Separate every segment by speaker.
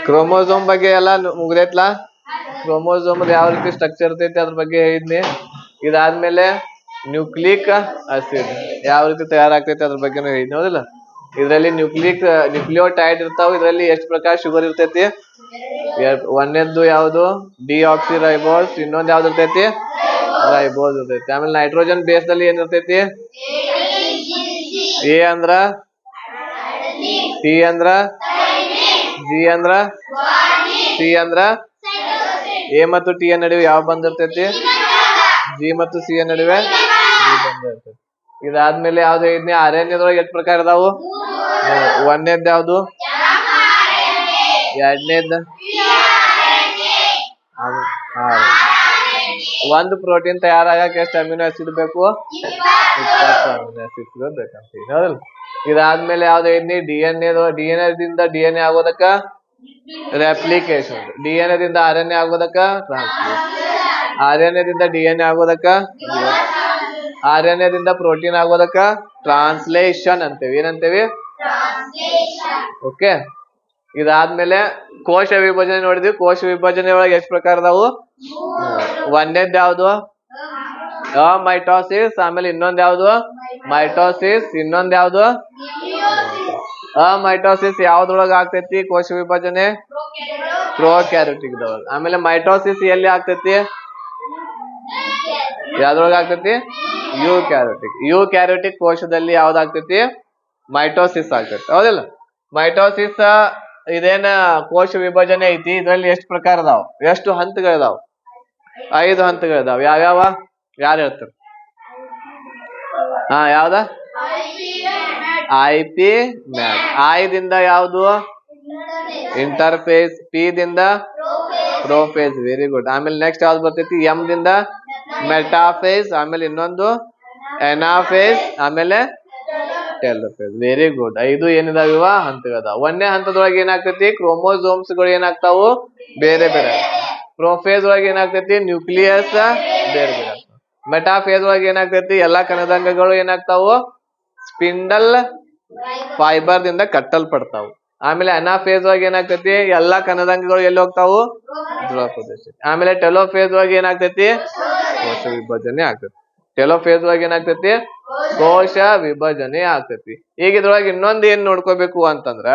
Speaker 1: Chromosome ಬಗ್ಗೆ ಎಲ್ಲ ಮುಗ್ದೈತ್ಲಾ. Chromosome ಯಾವ ರೀತಿ ಸ್ಟ್ರಕ್ಚರ್ ಇರ್ತೈತಿ ಅದ್ರ ಬಗ್ಗೆ ಹೇಳಿದ್ನಿ. ಇದಾದ್ಮೇಲೆ ನ್ಯೂಕ್ಲಿಕ್ ಆಸಿಡ್ ಯಾವ ರೀತಿ ತಯಾರಾಗ್ತೈತಿ ಅದ್ರ ಬಗ್ಗೆನೂ ಹೇಳಿದ್ನಿ, ಹೌದಿಲ್ಲ. ಇದರಲ್ಲಿ ನ್ಯೂಕ್ಲಿಯೋಟೈಡ್ ಇರ್ತಾವ. ಇದರಲ್ಲಿ ಎಷ್ಟು ಪ್ರಕಾರ ಶುಗರ್ ಇರ್ತೈತಿ? ಒಂದೇದ್ದು ಯಾವುದು? Deoxy ribose. ಇನ್ನೊಂದು ಯಾವ್ದು ಇರ್ತೈತಿ? ರೈಬೋಸ್ ಇರ್ತೈತಿ. ಆಮೇಲೆ ನೈಟ್ರೋಜನ್ ಬೇಸ್ ದಲ್ಲಿ ಏನ್ ಇರ್ತೈತಿ? ಎ ಅಂದ್ರ, ಟಿ ಅಂದ್ರ, ಜಿ ಅಂದ್ರ, ಸಿ ಅಂದ್ರ. ಎ ಮತ್ತು ಟಿ ನಡುವೆ ಯಾವ ಬಂದಿರ್ತೈತಿ? ಜಿ ಮತ್ತು ಸಿ ನಡುವೆ ಇರ್ತೈತಿ. ಇದಾದ್ಮೇಲೆ ಯಾವ್ದು ಹೇಳಿದ್ನಿ? ಆರ್ಎನ್ಎದೊಳಗೆ ಎಷ್ಟು ಪ್ರಕಾರ ಇದಾವು? ಒಂದೇದ್ ಯಾವ್ದು? ಎರಡನೇದ್ ಒಂದು ಪ್ರೋಟೀನ್ ತಯಾರಾಗಕ್ಕೆ ಎಷ್ಟು ಅಮಿನೋ ಆಸಿಡ್ ಬೇಕು? 20 ಅಮಿನೋ ಆಸಿಡ್ ಬೇಕಂತ, ಹೌದಲ್ಲ. ಇದಾದ್ಮೇಲೆ ಯಾವ್ದು ಹೇಳಿದ್ನಿ? ಡಿಎನ್ಎ ದಿಂದ ಡಿಎನ್ಎ ಆಗೋದಕ್ಕ ರೆಪ್ಲಿಕೇಶನ್, ಡಿಎನ್ಎ ದಿಂದ ಆರ್ಎನ್ಎ ಆಗೋದಕ್ಕ ಟ್ರಾನ್ಸ್ಲೇಷನ್, ಆರ್ಎನ್ಎ ದಿಂದ ಡಿಎನ್ಎ ಆಗೋದಕ್ಕ, ಆರ್ಎನ್ಎ ದಿಂದ ಪ್ರೋಟೀನ್ ಆಗೋದಕ್ಕ ಟ್ರಾನ್ಸ್ಲೇಷನ್ ಅಂತೇವಿ. ಏನಂತೇವಿ? ಓಕೆ. ಇದಾದ್ಮೇಲೆ ಕೋಶ ವಿಭಜನೆ ನೋಡಿದ್ವಿ. ಕೋಶ ವಿಭಜನೆ ಒಳಗೆ ಎಷ್ಟು ಪ್ರಕಾರ ಅದಾವು? ಒಂದೇದ್ ಯಾವ್ದು? ಅಮೈಟೋಸಿಸ್. ಆಮೇಲೆ ಇನ್ನೊಂದ್ ಯಾವ್ದು? ಮೈಟೋಸಿಸ್. ಇನ್ನೊಂದ್ ಯಾವ್ದು? ಅಮೈಟೋಸಿಸ್ ಯಾವ್ದ್ರೊಳಗ ಆಗ್ತೈತಿ ಕೋಶ ವಿಭಜನೆ? ಪ್ರೊಕ್ಯಾರಿಯೋಟಿಕ್ ದೊಳಗ. ಆಮೇಲೆ ಮೈಟೋಸಿಸ್ ಎಲ್ಲಿ ಆಗ್ತೈತಿ? ಯಾವ್ದ್ರೊಳಗ ಆಗ್ತೈತಿ? ಯುಕ್ಯಾರಿಯೋಟಿಕ್ ಕೋಶದಲ್ಲಿ ಯಾವ್ದಾಗ್ತೈತಿ? ಮೈಟೋಸಿಸ್ ಆಗ್ತೈತಿ, ಹೌದಿಲ್ಲ. ಮೈಟೋಸಿಸ್ ಇದೇನ ಕೋಶ ವಿಭಜನೆ ಐತಿ. ಇದ್ರಲ್ಲಿ ಎಷ್ಟು ಪ್ರಕಾರ ಅದಾವ? ಎಷ್ಟು ಹಂತಗಳಿದಾವ? 5 ಹಂತಗಳಿದಾವ. ಯಾವ್ಯಾವ? ಯಾರು ಹೇಳ್ತಾರೆ? ಯಾವ್ದ? IP mat. ಐ ದಿಂದ ಯಾವ್ದು? ಇಂಟರ್ಫೇಸ್. ಪಿ ದಿಂದ ಪ್ರೋಫೇಸ್. Very good. ಆಮೇಲೆ ನೆಕ್ಸ್ಟ್ ಯಾವ್ದು ಬರ್ತೈತಿ? ಎಂ ದಿಂದ ಮೆಟಾಫೇಸ್. ಆಮೇಲೆ ಇನ್ನೊಂದು ಎನಾಫೇಸ್. ಆಮೇಲೆ ಟೆಲೋಫೇಸ್. Very good. 5 ಏನಿದಾವ? ಹಂತಗಳದಾವ. ಒಂದೇ ಹಂತದೊಳಗೆ ಏನಾಗ್ತೈತಿ? ಕ್ರೋಮೋಸೋಮ್ಸ್ ಗಳು ಏನಾಗ್ತಾವು? ಬೇರೆ ಬೇರೆ. ಪ್ರೋಫೇಸ್ ಒಳಗೆ ಏನಾಗ್ತೈತಿ? ನ್ಯೂಕ್ಲಿಯಸ್ ಬೇರೆ ಬೇರೆ. ಮೆಟಾಫೇಸ್ ಒಳಗೆ ಏನಾಗ್ತೈತಿ? ಎಲ್ಲಾ ಕಣದಂಗಗಳು ಏನಾಗ್ತಾವು? ಸ್ಪಿಂಡಲ್ ಫೈಬರ್ ದಿಂದ ಕಟ್ಟಲ್ಪಡ್ತಾವು. ಆಮೇಲೆ ಅನಾಫೇಸ್ ಒಳಗೆ ಏನಾಗ್ತೈತಿ? ಎಲ್ಲಾ ಕಣದಂಗಗಳು ಎಲ್ಲಿ ಹೋಗ್ತಾವು? ಧ್ರುವ ಪ್ರದೇಶ. ಆಮೇಲೆ ಟೆಲೋಫೇಸ್ ಒಳಗೆ ಏನಾಗ್ತೈತಿ? ಕೋಶ ವಿಭಜನೆ ಆಗ್ತೈತಿ. ಟೆಲೋಫೇಸ್ ಒಳಗೆ ಏನಾಗ್ತೈತಿ? ಕೋಶ ವಿಭಜನೆ ಆಗ್ತೈತಿ. ಈಗ ಇದ್ರೊಳಗೆ ಇನ್ನೊಂದ್ ಏನ್ ನೋಡ್ಕೋಬೇಕು ಅಂತಂದ್ರ,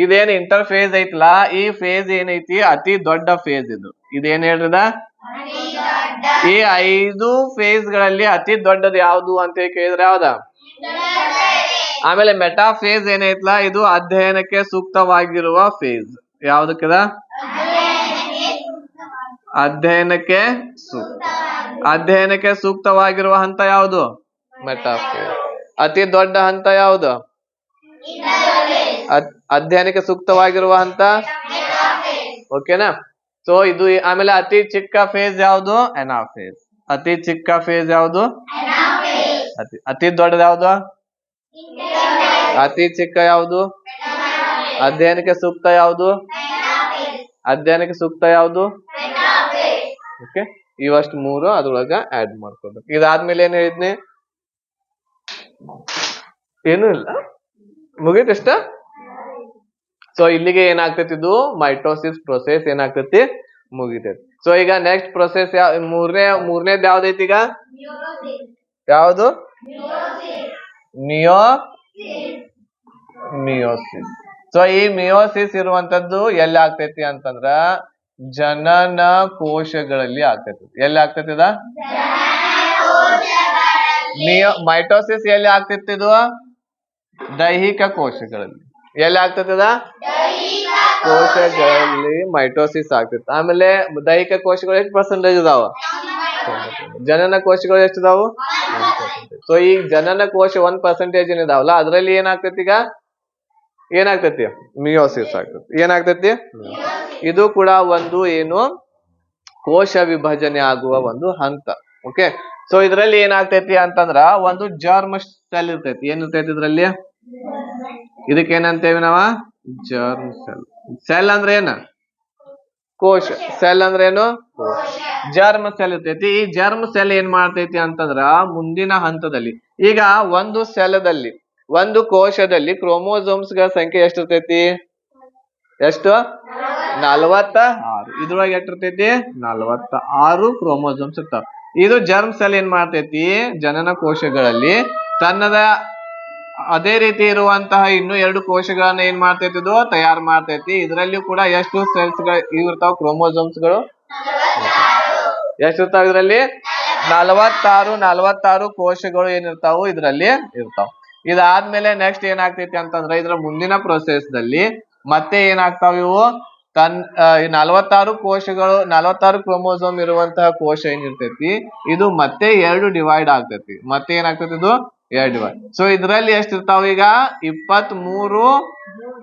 Speaker 1: ಇದೇನ್ ಇಂಟರ್ಫೇಸ್ ಐತ್ಲಾ, ಈ ಫೇಸ್ ಏನೈತಿ? ಅತಿ ದೊಡ್ಡ ಫೇಸ್ ಇದು. ಇದೇನ್ ಹೇಳ್ರದ? ಈ 5 ಫೇಸ್ ಗಳಲ್ಲಿ ಅತಿ ದೊಡ್ಡದು ಯಾವ್ದು ಅಂತ ಕೇಳಿದ್ರೆ ಯಾವ್ದ? ಆಮೇಲೆ ಮೆಟಾಫೇಸ್ ಏನೈತ್ಲಾ, ಇದು ಅಧ್ಯಯನಕ್ಕೆ ಸೂಕ್ತವಾಗಿರುವ ಫೇಸ್. ಯಾವ್ದಕ್ಕದ? ಅಧ್ಯಯನಕ್ಕೆ ಸೂಕ್ತ. ಅಧ್ಯಯನಕ್ಕೆ ಸೂಕ್ತವಾಗಿರುವ ಹಂತ ಯಾವುದು? ಮೆಟಾಫೇಸ್. ಅತಿ ದೊಡ್ಡ ಹಂತ ಯಾವುದು? ಅಧ್ಯಯನಕ್ಕೆ ಸೂಕ್ತವಾಗಿರುವ ಹಂತ. ಓಕೆನಾ? ಸೊ ಇದು. ಆಮೇಲೆ ಅತಿ ಚಿಕ್ಕ ಫೇಸ್ ಯಾವುದು? ಎನಾಫೇಸ್. ಅತಿ ಚಿಕ್ಕ ಫೇಸ್ ಯಾವುದು? ಅತಿ ದೊಡ್ಡದು ಯಾವುದು? ಅತಿ ಚಿಕ್ಕ ಯಾವುದು? ಅಧ್ಯಯನಕ್ಕೆ ಸೂಕ್ತ ಯಾವುದು? ಅಧ್ಯಯನಕ್ಕೆ ಸೂಕ್ತ ಯಾವುದು? ಓಕೆ. ಇವಷ್ಟು 3 ಅದ್ರೊಳಗ ಆಡ್ ಮಾಡ್ಕೋಬೇಕು. ಇದಾದ್ಮೇಲೆ ಏನ್ ಹೇಳಿದ್ನಿ? ಏನು ಇಲ್ಲ, ಮುಗೀತಷ್ಟ. ಸೊ ಇಲ್ಲಿಗೆ ಏನಾಗ್ತೈತಿ? ಇದು ಮೈಟೋಸಿಸ್ ಪ್ರೊಸೆಸ್ ಏನಾಗ್ತೈತಿ? ಮುಗಿತೈತಿ. ಸೊ ಈಗ ನೆಕ್ಸ್ಟ್ ಪ್ರೊಸೆಸ್ ಮೂರನೇದ್ ಯಾವ್ದೈತಿ? ಈಗ ಯಾವುದು? ಮಿಯೋಸಿಸ್. ಸೊ ಈ ಮಿಯೋಸಿಸ್ ಇರುವಂತದ್ದು ಎಲ್ಲಿ ಆಗ್ತೈತಿ ಅಂತಂದ್ರ ಜನನ ಕೋಶಗಳಲ್ಲಿ ಆಗ್ತೈತಿ. ಎಲ್ಲಿ ಆಗ್ತೈತಿ? ಮೈಟೋಸಿಸ್ ಎಲ್ಲಿ ಆಗ್ತೈತಿ? ಇದು ದೈಹಿಕ ಕೋಶಗಳಲ್ಲಿ. ಎಲ್ಲಿ ಆಗ್ತದ? ಕೋಶಗಳಲ್ಲಿ ಮೈಟೋಸಿಸ್ ಆಗ್ತೈತಿ. ಆಮೇಲೆ ದೈಹಿಕ ಕೋಶಗಳು ಎಷ್ಟು ಪರ್ಸೆಂಟೇಜ್ ಇದಾವ? ಜನನ ಕೋಶಗಳು ಎಷ್ಟು ಇದಾವು? 1%. ಸೊ ಈ ಜನನ ಕೋಶ 1% ಏನಿದಾವಲ್ಲ, ಅದ್ರಲ್ಲಿ ಏನಾಗ್ತೈತಿ? ಈಗ ಏನಾಗ್ತೈತಿ? ಮಿಯೋಸಿಸ್ ಆಗ್ತೈತಿ. ಏನಾಗ್ತೈತಿ? ಇದು ಕೂಡ ಒಂದು ಏನು ಕೋಶ ವಿಭಜನೆ ಆಗುವ ಒಂದು ಹಂತ. ಓಕೆ. ಸೊ ಇದ್ರಲ್ಲಿ ಏನಾಗ್ತೈತಿ ಅಂತಂದ್ರ ಒಂದು ಜರ್ಮ್ ಸೆಲ್ ಇರ್ತೈತಿ. ಏನಿರ್ತೈತಿ ಇದ್ರಲ್ಲಿ? ಇದಕ್ಕೆ ಏನಂತೇವಿ ನಾವ? Germ cell. ಸೆಲ್ ಅಂದ್ರೆ ಏನ? ಕೋಶ. ಸೆಲ್ ಅಂದ್ರೆ ಏನು? ಜರ್ಮ್ ಸೆಲ್ ಇರ್ತೈತಿ. ಈ ಜರ್ಮ್ ಸೆಲ್ ಏನ್ ಮಾಡ್ತೈತಿ ಅಂತಂದ್ರ ಮುಂದಿನ ಹಂತದಲ್ಲಿ, ಈಗ ಒಂದು ಸೆಲ್ದಲ್ಲಿ ಒಂದು ಕೋಶದಲ್ಲಿ ಕ್ರೋಮೋಸೋಮ್ಸ್ ಗಳ ಸಂಖ್ಯೆ ಎಷ್ಟಿರ್ತೈತಿ? ಎಷ್ಟು? 46. ಇದ್ರೊಳಗೆ ಎಷ್ಟಿರ್ತೈತಿ? 46 ಕ್ರೋಮೋಸೋಮ್ಸ್ ಇರ್ತಾವ. ಇದು ಜರ್ಮ್ ಸೆಲ್ ಏನ್ ಮಾಡ್ತೈತಿ? ಜನನ ಕೋಶಗಳಲ್ಲಿ ತನ್ನದ ಅದೇ ರೀತಿ ಇರುವಂತಹ ಇನ್ನೂ 2 ಕೋಶಗಳನ್ನ ಏನ್ ಮಾಡ್ತೈತಿ? ಇದು ತಯಾರು ಮಾಡ್ತೈತಿ. ಇದರಲ್ಲಿ ಕೂಡ ಎಷ್ಟು ಸೆಲ್ಸ್ ಗಳು ಇರ್ತಾವ? ಕ್ರೋಮೋಸೋಮ್ಸ್ ಗಳು ಎಷ್ಟಿರ್ತಾವ ಇದರಲ್ಲಿ? 46 ಕೋಶಗಳು ಏನಿರ್ತಾವು ಇದರಲ್ಲಿ ಇರ್ತಾವ. ಇದಾದ್ಮೇಲೆ ನೆಕ್ಸ್ಟ್ ಏನಾಗ್ತೈತಿ ಅಂತಂದ್ರೆ ಇದ್ರ ಮುಂದಿನ ಪ್ರೊಸೆಸ್ ದಲ್ಲಿ ಮತ್ತೆ ಏನಾಗ್ತಾವ ಇವು ಈ 46 ಕೋಶಗಳು 46 ಕ್ರೋಮೋಸೋಮ್ ಇರುವಂತಹ ಕೋಶ ಏನಿರ್ತೈತಿ ಇದು ಮತ್ತೆ 2 ಡಿವೈಡ್ ಆಗ್ತೈತಿ. ಮತ್ತೆ ಏನಾಗ್ತೈತಿ? ಇದು 2 ಡಿವೈಡ್. ಸೊ ಇದ್ರಲ್ಲಿ ಎಷ್ಟಿರ್ತಾವ? ಈಗ 23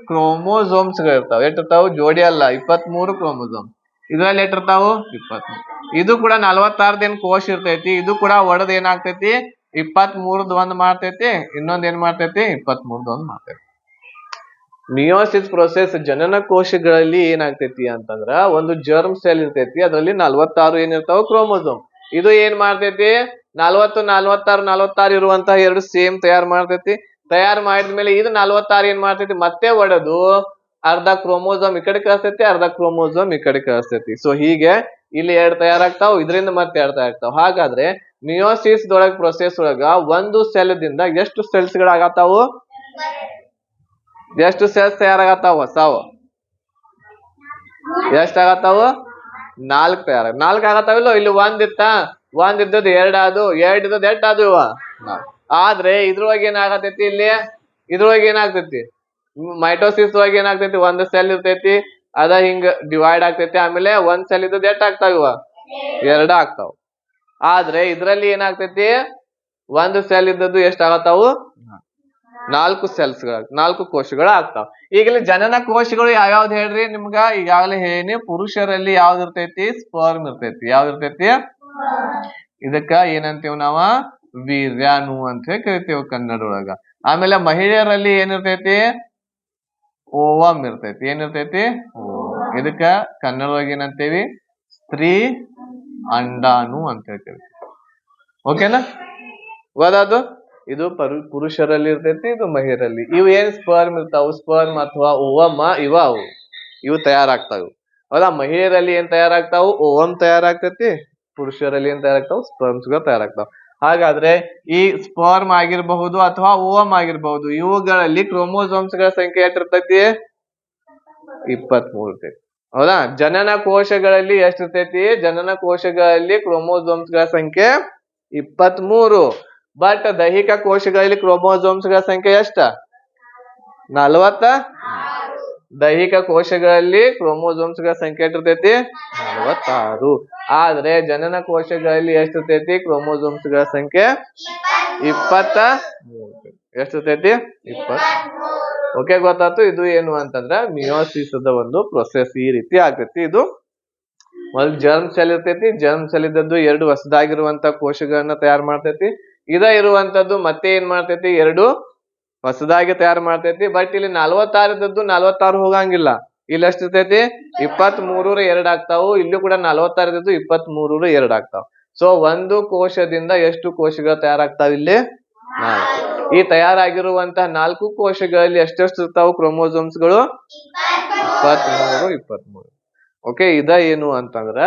Speaker 1: ಕ್ರೋಮೋಸೋಮ್ಸ್ ಗಳು ಇರ್ತಾವ. ಎಷ್ಟಿರ್ತಾವ? ಜೋಡಿ ಅಲ್ಲ, 23 ಕ್ರೋಮೋಸೋಮ್. ಇದ್ರಲ್ಲಿ ಎಷ್ಟಿರ್ತಾವು? 23. ಇದು ಕೂಡ 46 ಕೋಶ ಇರ್ತೈತಿ. ಇದು ಕೂಡ ಒಡೆದ್ ಏನಾಗ್ತೈತಿ? 23 ಒಂದ್ ಮಾಡ್ತೈತಿ, ಇನ್ನೊಂದ್ ಏನ್ ಮಾಡ್ತೈತಿ? 23 ಒಂದ್ ಮಾಡ್ತೈತಿ. ಮಿಯೋಸಿಸ್ ಪ್ರೊಸೆಸ್ ಜನನ ಕೋಶಗಳಲ್ಲಿ ಏನಾಗ್ತೈತಿ ಅಂತಂದ್ರ ಒಂದು ಜರ್ಮ್ ಸೆಲ್ ಇರ್ತೈತಿ. ಅದ್ರಲ್ಲಿ 46 ಏನಿರ್ತಾವ? ಕ್ರೋಮೋಸೋಮ್. ಇದು ಏನ್ ಮಾಡ್ತೈತಿ? 40 46 46 ಇರುವಂತಹ 2 ಸೇಮ್ ತಯಾರು ಮಾಡ್ತೈತಿ. ತಯಾರು ಮಾಡಿದ್ಮೇಲೆ ಇದು 46 ಏನ್ ಮಾಡ್ತೈತಿ? ಮತ್ತೆ ಒಡೆದು ಅರ್ಧ ಕ್ರೋಮೋಸೋಮ್ ಈ ಕಡೆ ಕಳಿಸ್ತೈತಿ, ಅರ್ಧ ಕ್ರೋಮೋಸೋಮ್ ಈ ಕಡೆ ಕಳಿಸ್ತೈತಿ. ಸೊ ಹೀಗೆ ಇಲ್ಲಿ 2 ತಯಾರಾಗ್ತಾವ, ಇದರಿಂದ ಮತ್ತೆ 2 ತಯಾರಾಗ್ತಾವ. ಹಾಗಾದ್ರೆ ಮಿಯೋಸಿಸ್ ದೊಳಗ್ ಪ್ರೊಸೆಸ್ ಒಳಗ ಒಂದು ಸೆಲ್ ದಿಂದ ಎಷ್ಟು ಸೆಲ್ಸ್ ಗಳಾಗತ್ತಾವು? ಎಷ್ಟು ಸೆಲ್ಸ್ ತಯಾರಾಗತ್ತಾವ? ಹೊಸಾವು ಎಷ್ಟಾಗತ್ತಾವು? 4 4 ಆಗತ್ತಾವಿಲ್ಲೋ. ಇಲ್ಲಿ ಒಂದಿತ್ತ, ಒಂದಿದ್ದದ್ದು 2 ಆದು, 2 ಇದ್ದದ್ದು 8 ಆದು ಇವ. ಆದ್ರೆ ಇದ್ರೊಳಗೆ ಏನಾಗತೈತಿ? ಇಲ್ಲಿ ಇದ್ರೊಳಗೆ ಏನಾಗ್ತೈತಿ? ಮೈಟೋಸಿಸ್ ಒಳಗೆ ಏನಾಗ್ತೈತಿ? ಒಂದು ಸೆಲ್ ಇರ್ತೈತಿ, ಅದ ಹಿಂಗ ಡಿವೈಡ್ ಆಗ್ತೈತಿ. ಆಮೇಲೆ ಒಂದ್ ಸೆಲ್ ಇದ್ದದ್ದು 8 ಆಗ್ತಾವ ಇವ? 2 ಆಗ್ತಾವ. ಆದ್ರೆ ಇದ್ರಲ್ಲಿ ಏನಾಗ್ತೈತಿ? ಒಂದು ಸೆಲ್ ಇದ್ದದ್ದು ಎಷ್ಟಾಗತ್ತಾವು? 4 ಸೆಲ್ಸ್ ಗಳ 4 ಕೋಶಗಳು ಆಗ್ತಾವ. ಈಗ ಇಲ್ಲಿ ಜನನ ಕೋಶಗಳು ಯಾವ್ಯಾವ್ದು ಹೇಳ್ರಿ ನಿಮ್ಗ? ಈಗಾಗಲೇ ಹೇಳಿ, ಪುರುಷರಲ್ಲಿ ಯಾವ್ದು ಇರ್ತೈತಿ? ಸ್ಪರ್ಮ್ ಇರ್ತೈತಿ. ಯಾವ್ದು ಇರ್ತೈತಿ? ಇದಕ್ಕ ಏನಂತೇವ್ ನಾವ? ವೀರ್ಯಾಣು ಅಂತ ಹೇಳಿ ಕರಿತೇವ್ ಕನ್ನಡ ಒಳಗ. ಆಮೇಲೆ ಮಹಿಳೆಯರಲ್ಲಿ ಏನಿರ್ತೈತಿ? ಓವಮ್ ಇರ್ತೈತಿ. ಏನಿರ್ತೈತಿ? ಇದಕ್ಕ ಕನ್ನಡ ಒಳಗೆ ಏನಂತೇವಿ? ಸ್ತ್ರೀ ಅಂಡಾಣು ಅಂತ ಹೇಳ್ತೇವಿ. ಓಕೆನಾ? ಓದಾದು ಇದು ಪುರುಷರಲ್ಲಿ ಇರ್ತೈತಿ, ಇದು ಮಹಿಳೆಯರಲ್ಲಿ. ಇವು ಏನ್ ಸ್ಪರ್ಮ್ ಇರ್ತಾವು? ಸ್ಪರ್ಮ್ ಅಥವಾ ಓವಮ್ ಇವು ತಯಾರಾಗ್ತಾವ. ಹೌದಾ? ಮಹಿಳೆಯರಲ್ಲಿ ಏನ್ ತಯಾರಾಗ್ತಾವು? ಓವಮ್ ತಯಾರಾಗ್ತೈತಿ. ಪುರುಷರಲ್ಲಿ ಏನ್ ತಯಾರಾಗ್ತಾವ? ಸ್ಪರ್ಮ್ಸ್ ಗಳು ತಯಾರಾಗ್ತಾವ. ಹಾಗಾದ್ರೆ ಈ ಸ್ಪರ್ಮ್ ಆಗಿರಬಹುದು ಅಥವಾ ಓವಮ್ ಆಗಿರಬಹುದು, ಇವುಗಳಲ್ಲಿ ಕ್ರೋಮೋಸೋಮ್ಸ್ ಗಳ ಸಂಖ್ಯೆ ಎಷ್ಟಿರ್ತೈತಿ? 23 ಇರ್ತೈತಿ. ಹೌದಾ? ಜನನ ಕೋಶಗಳಲ್ಲಿ ಎಷ್ಟಿರ್ತೈತಿ? ಜನನ ಕೋಶಗಳಲ್ಲಿ ಕ್ರೋಮೋಸೋಮ್ಸ್ ಗಳ ಸಂಖ್ಯೆ 23. ಬಟ್ ದೈಹಿಕ ಕೋಶಗಳಲ್ಲಿ ಕ್ರೋಮೋಸೋಮ್ಸ್ ಗಳ ಸಂಖ್ಯೆ ಎಷ್ಟ? 40. ದೈಹಿಕ ಕೋಶಗಳಲ್ಲಿ ಕ್ರೋಮೋಸೋಮ್ಸ್ ಗಳ ಸಂಖ್ಯೆ ಎಷ್ಟಿರ್ತೈತಿ? 46. ಆದ್ರೆ ಜನನ ಕೋಶಗಳಲ್ಲಿ ಎಷ್ಟಿರ್ತೈತಿ? ಕ್ರೋಮೋಸೋಮ್ಸ್ ಗಳ ಸಂಖ್ಯೆ 23. ಎಷ್ಟಿರ್ತೈತಿ? 23. ಓಕೆ, ಗೊತ್ತಾಯ್ತು. ಇದು ಏನು ಅಂತಂದ್ರ ಮಿಯೋಸಿಸ್ ಒಂದು ಪ್ರೊಸೆಸ್ ಈ ರೀತಿ ಆಗ್ತೈತಿ. ಇದು ಒಂದು ಜರ್ಮ್ ಸೆಲ್ ಇರ್ತೈತಿ. ಜರ್ಮ್ ಸೆಲ್ ಇದ್ದದ್ದು 2 ಹೊಸದಾಗಿರುವಂತ ಕೋಶಗಳನ್ನ ತಯಾರು ಮಾಡ್ತೈತಿ. ಇದ ಇರುವಂತದ್ದು ಮತ್ತೆ ಏನ್ ಮಾಡ್ತೈತಿ? 2 ಹೊಸದಾಗಿ ತಯಾರು ಮಾಡ್ತೈತಿ. ಬಟ್ ಇಲ್ಲಿ 46 ಇದ್ದದ್ದು 46 ಹೋಗಂಗಿಲ್ಲ. ಇಲ್ಲಿ ಎಷ್ಟಿರ್ತೈತಿ? 23 2 ಆಗ್ತಾವು. ಇಲ್ಲಿ ಕೂಡ 46 ಇದ್ದದ್ದು 23 2 ಆಗ್ತಾವ. ಸೊ ಒಂದು ಕೋಶದಿಂದ ಎಷ್ಟು ಕೋಶಗಳು ತಯಾರಾಗ್ತಾವ? ಇಲ್ಲಿ 4. ಈ ತಯಾರಾಗಿರುವಂತಹ 4 ಕೋಶಗಳಲ್ಲಿ ಎಷ್ಟೆಷ್ಟು ಇರ್ತಾವು ಕ್ರೋಮೋಸೋಮ್ಸ್ ಗಳು? 23. ಓಕೆ, ಇದ ಏನು ಅಂತಂದ್ರ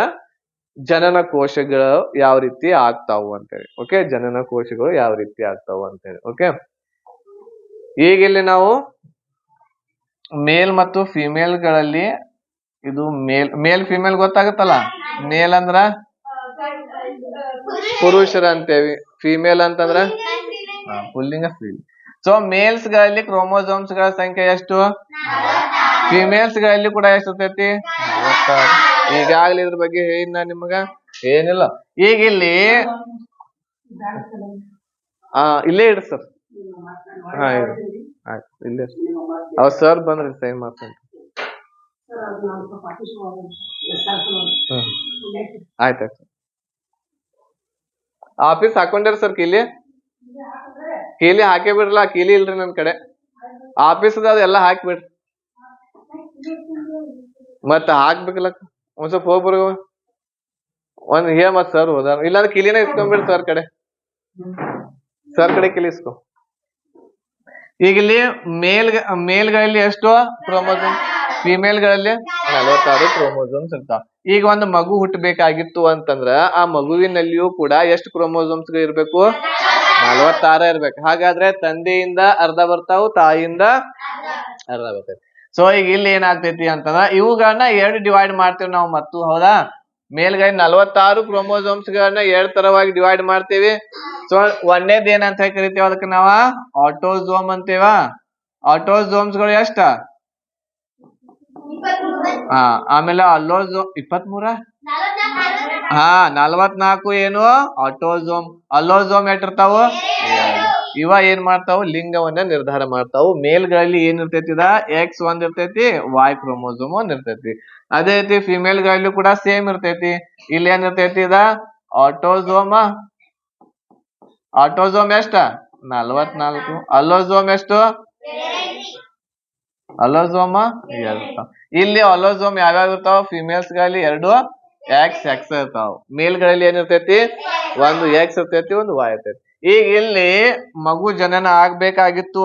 Speaker 1: ಜನನ ಕೋಶಗಳು ಯಾವ ರೀತಿ ಆಗ್ತಾವು ಅಂತೇಳಿ. ಓಕೆ, ಜನನ ಕೋಶಗಳು ಯಾವ ರೀತಿ ಆಗ್ತಾವು ಅಂತೇಳಿ. ಓಕೆ, ಈಗ ಇಲ್ಲಿ ನಾವು ಮೇಲ್ ಮತ್ತು ಫಿಮೇಲ್ ಗಳಲ್ಲಿ ಇದು ಮೇಲ್ ಫಿಮೇಲ್ ಗೊತ್ತಾಗತ್ತಲ್ಲ. ಮೇಲ್ ಅಂದ್ರ ಪುರುಷರ ಅಂತೇವಿ, ಫಿಮೇಲ್ ಅಂತಂದ್ರ ಪುಲ್ಲಿಂಗ ಸ್ತ್ರೀ. ಸೊ ಮೇಲ್ಸ್ ಗಳಲ್ಲಿ ಕ್ರೋಮೋಸೋಮ್ಸ್ ಗಳ ಸಂಖ್ಯೆ ಎಷ್ಟು? ಫಿಮೇಲ್ಸ್ ಗಳಲ್ಲಿ ಕೂಡ ಎಷ್ಟಿರ್ತೈತಿ? 46. ಈಗಾಗ್ಲೇ ಇದ್ರ ಬಗ್ಗೆ ಹೇಳಿನ ನಿಮಗ? ಏನಿಲ್ಲ. ಈಗ ಇಲ್ಲಿ ಇಲ್ಲೇ ಇಡ್ರಿ ಸರ್. ಹಾ, ಇಡ್ರಿ. ಆಯ್ತು, ಇಲ್ಲೇ ಅವ್ರ ಸರ್ ಬಂದ್ರಿ ಸೈನ್ ಮಾಡ್ತೇನೆ. ಆಯ್ತಾಯ್ತು. ಆಫೀಸ್ ಹಾಕೊಂಡ್ರಿ ಸರ್? ಕೀಲಿ ಹಾಕೇ ಬಿಡ್ರಲ್ಲ. ಕೀಲಿ ಇಲ್ರಿ ನನ್ ಕಡೆ. ಆಫೀಸ್ ಅದೆಲ್ಲ ಹಾಕ್ಬಿಡ್ರಿ. ಮತ್ತ ಹಾಕ್ಬೇಕಲ್ಲ. ಒಂದ್ ಸ್ವಲ್ಪ ಹೋಗ್ಬರ್ ಒಂದ್ ಮತ್ ಸರ್ ಹೋದಾರ. ಇಲ್ಲಾಂದ್ರೆ ಕಿಲಿನ ಇಸ್ಕೊಂಡ್ಬಿಡ್ರಿ ಸರ್ ಕಡೆ. ಸರ್ ಕಡೆ ಕಿಲಿ ಇಸ್ಕೊ. ಈಗ ಇಲ್ಲಿ ಮೇಲ್ಗಳಲ್ಲಿ ಎಷ್ಟು ಕ್ರೋಮೋಸೋಮ್, ಫಿಮೇಲ್ಗಳಲ್ಲಿ 46 ಕ್ರೋಮೋಸೋಮ್ಸ್ ಇರ್ತಾವ. ಈಗ ಒಂದು ಮಗು ಹುಟ್ಟಬೇಕಾಗಿತ್ತು ಅಂತಂದ್ರ ಆ ಮಗುವಿನಲ್ಲಿಯೂ ಕೂಡ ಎಷ್ಟು ಕ್ರೋಮೋಸೋಮ್ಸ್ ಇರ್ಬೇಕು? 46 ಇರ್ಬೇಕು. ಹಾಗಾದ್ರೆ ತಂದೆಯಿಂದ ಅರ್ಧ ಬರ್ತಾವು, ತಾಯಿಯಿಂದ ಅರ್ಧ ಬರ್ತೈತಿ. ಸೊ ಈಗ ಇಲ್ಲಿ ಏನಾಗ್ತೈತಿ ಅಂತಂದ್ರ ಇವುಗಳನ್ನ 2 ಡಿವೈಡ್ ಮಾಡ್ತೇವಿ ನಾವು ಮತ್ತು, ಹೌದಾ? ಮೇಲ್ಗೈ 46 ಕ್ರೋಮೋಸೋಮ್ಸ್ ಗಳನ್ನ 2 ತರವಾಗಿ ಡಿವೈಡ್ ಮಾಡ್ತೇವಿ. ಸೊ ಒಂದೇದ್ ಏನಂತ ಕರಿತೇವ ಅದಕ್ಕೆ ನಾವ ಆಟೋಸೋಮ್ ಅಂತೇವ. ಆಟೋಸೋಮ್ಸ್ ಗಳು ಎಷ್ಟ? ಆಮೇಲೆ ಅಲ್ಲೋಸೋಮ್ 23. 44 ಏನು ಆಟೋಸೋಮ್. ಅಲ್ಲೋಸೋಮ್ ಎಷ್ಟಿರ್ತಾವು? ಇವ ಏನ್ ಮಾಡ್ತಾವು? ಲಿಂಗವನ್ನ ನಿರ್ಧಾರ ಮಾಡ್ತಾವು. ಮೇಲ್ಗಳಲ್ಲಿ ಏನಿರ್ತೈತಿ? X ಒಂದ್ ಇರ್ತೈತಿ, Y ಕ್ರೋಮೋಸೋಮ್ ಒಂದ್ ಇರ್ತೈತಿ. ಅದೇ ರೀತಿ ಫಿಮೇಲ್ ಗಳಲ್ಲಿ ಕೂಡ ಸೇಮ್ ಇರ್ತೈತಿ. ಇಲ್ಲಿ ಏನಿರ್ತೈತಿ? ಆಟೋಸೋಮ್. ಆಟೋಸೋಮ್ ಎಷ್ಟ? 44. ಅಲ್ಲೋಸೋಮ್ ಎಷ್ಟು? ಅಲೋಸೋಮ 2. ಇಲ್ಲಿ ಅಲೋಸೋಮ್ ಯಾವ್ಯಾವ ಇರ್ತಾವ? ಫಿಮೇಲ್ಸ್ ಗಳಲ್ಲಿ 2 X ಇರ್ತಾವ. ಮೇಲ್ಗಳಲ್ಲಿ ಏನಿರ್ತೈತಿ? ಒಂದು X ಇರ್ತೈತಿ, ಒಂದು Y ಇರ್ತೈತಿ. ಈಗ ಇಲ್ಲಿ ಮಗು ಜನನ ಆಗ್ಬೇಕಾಗಿತ್ತು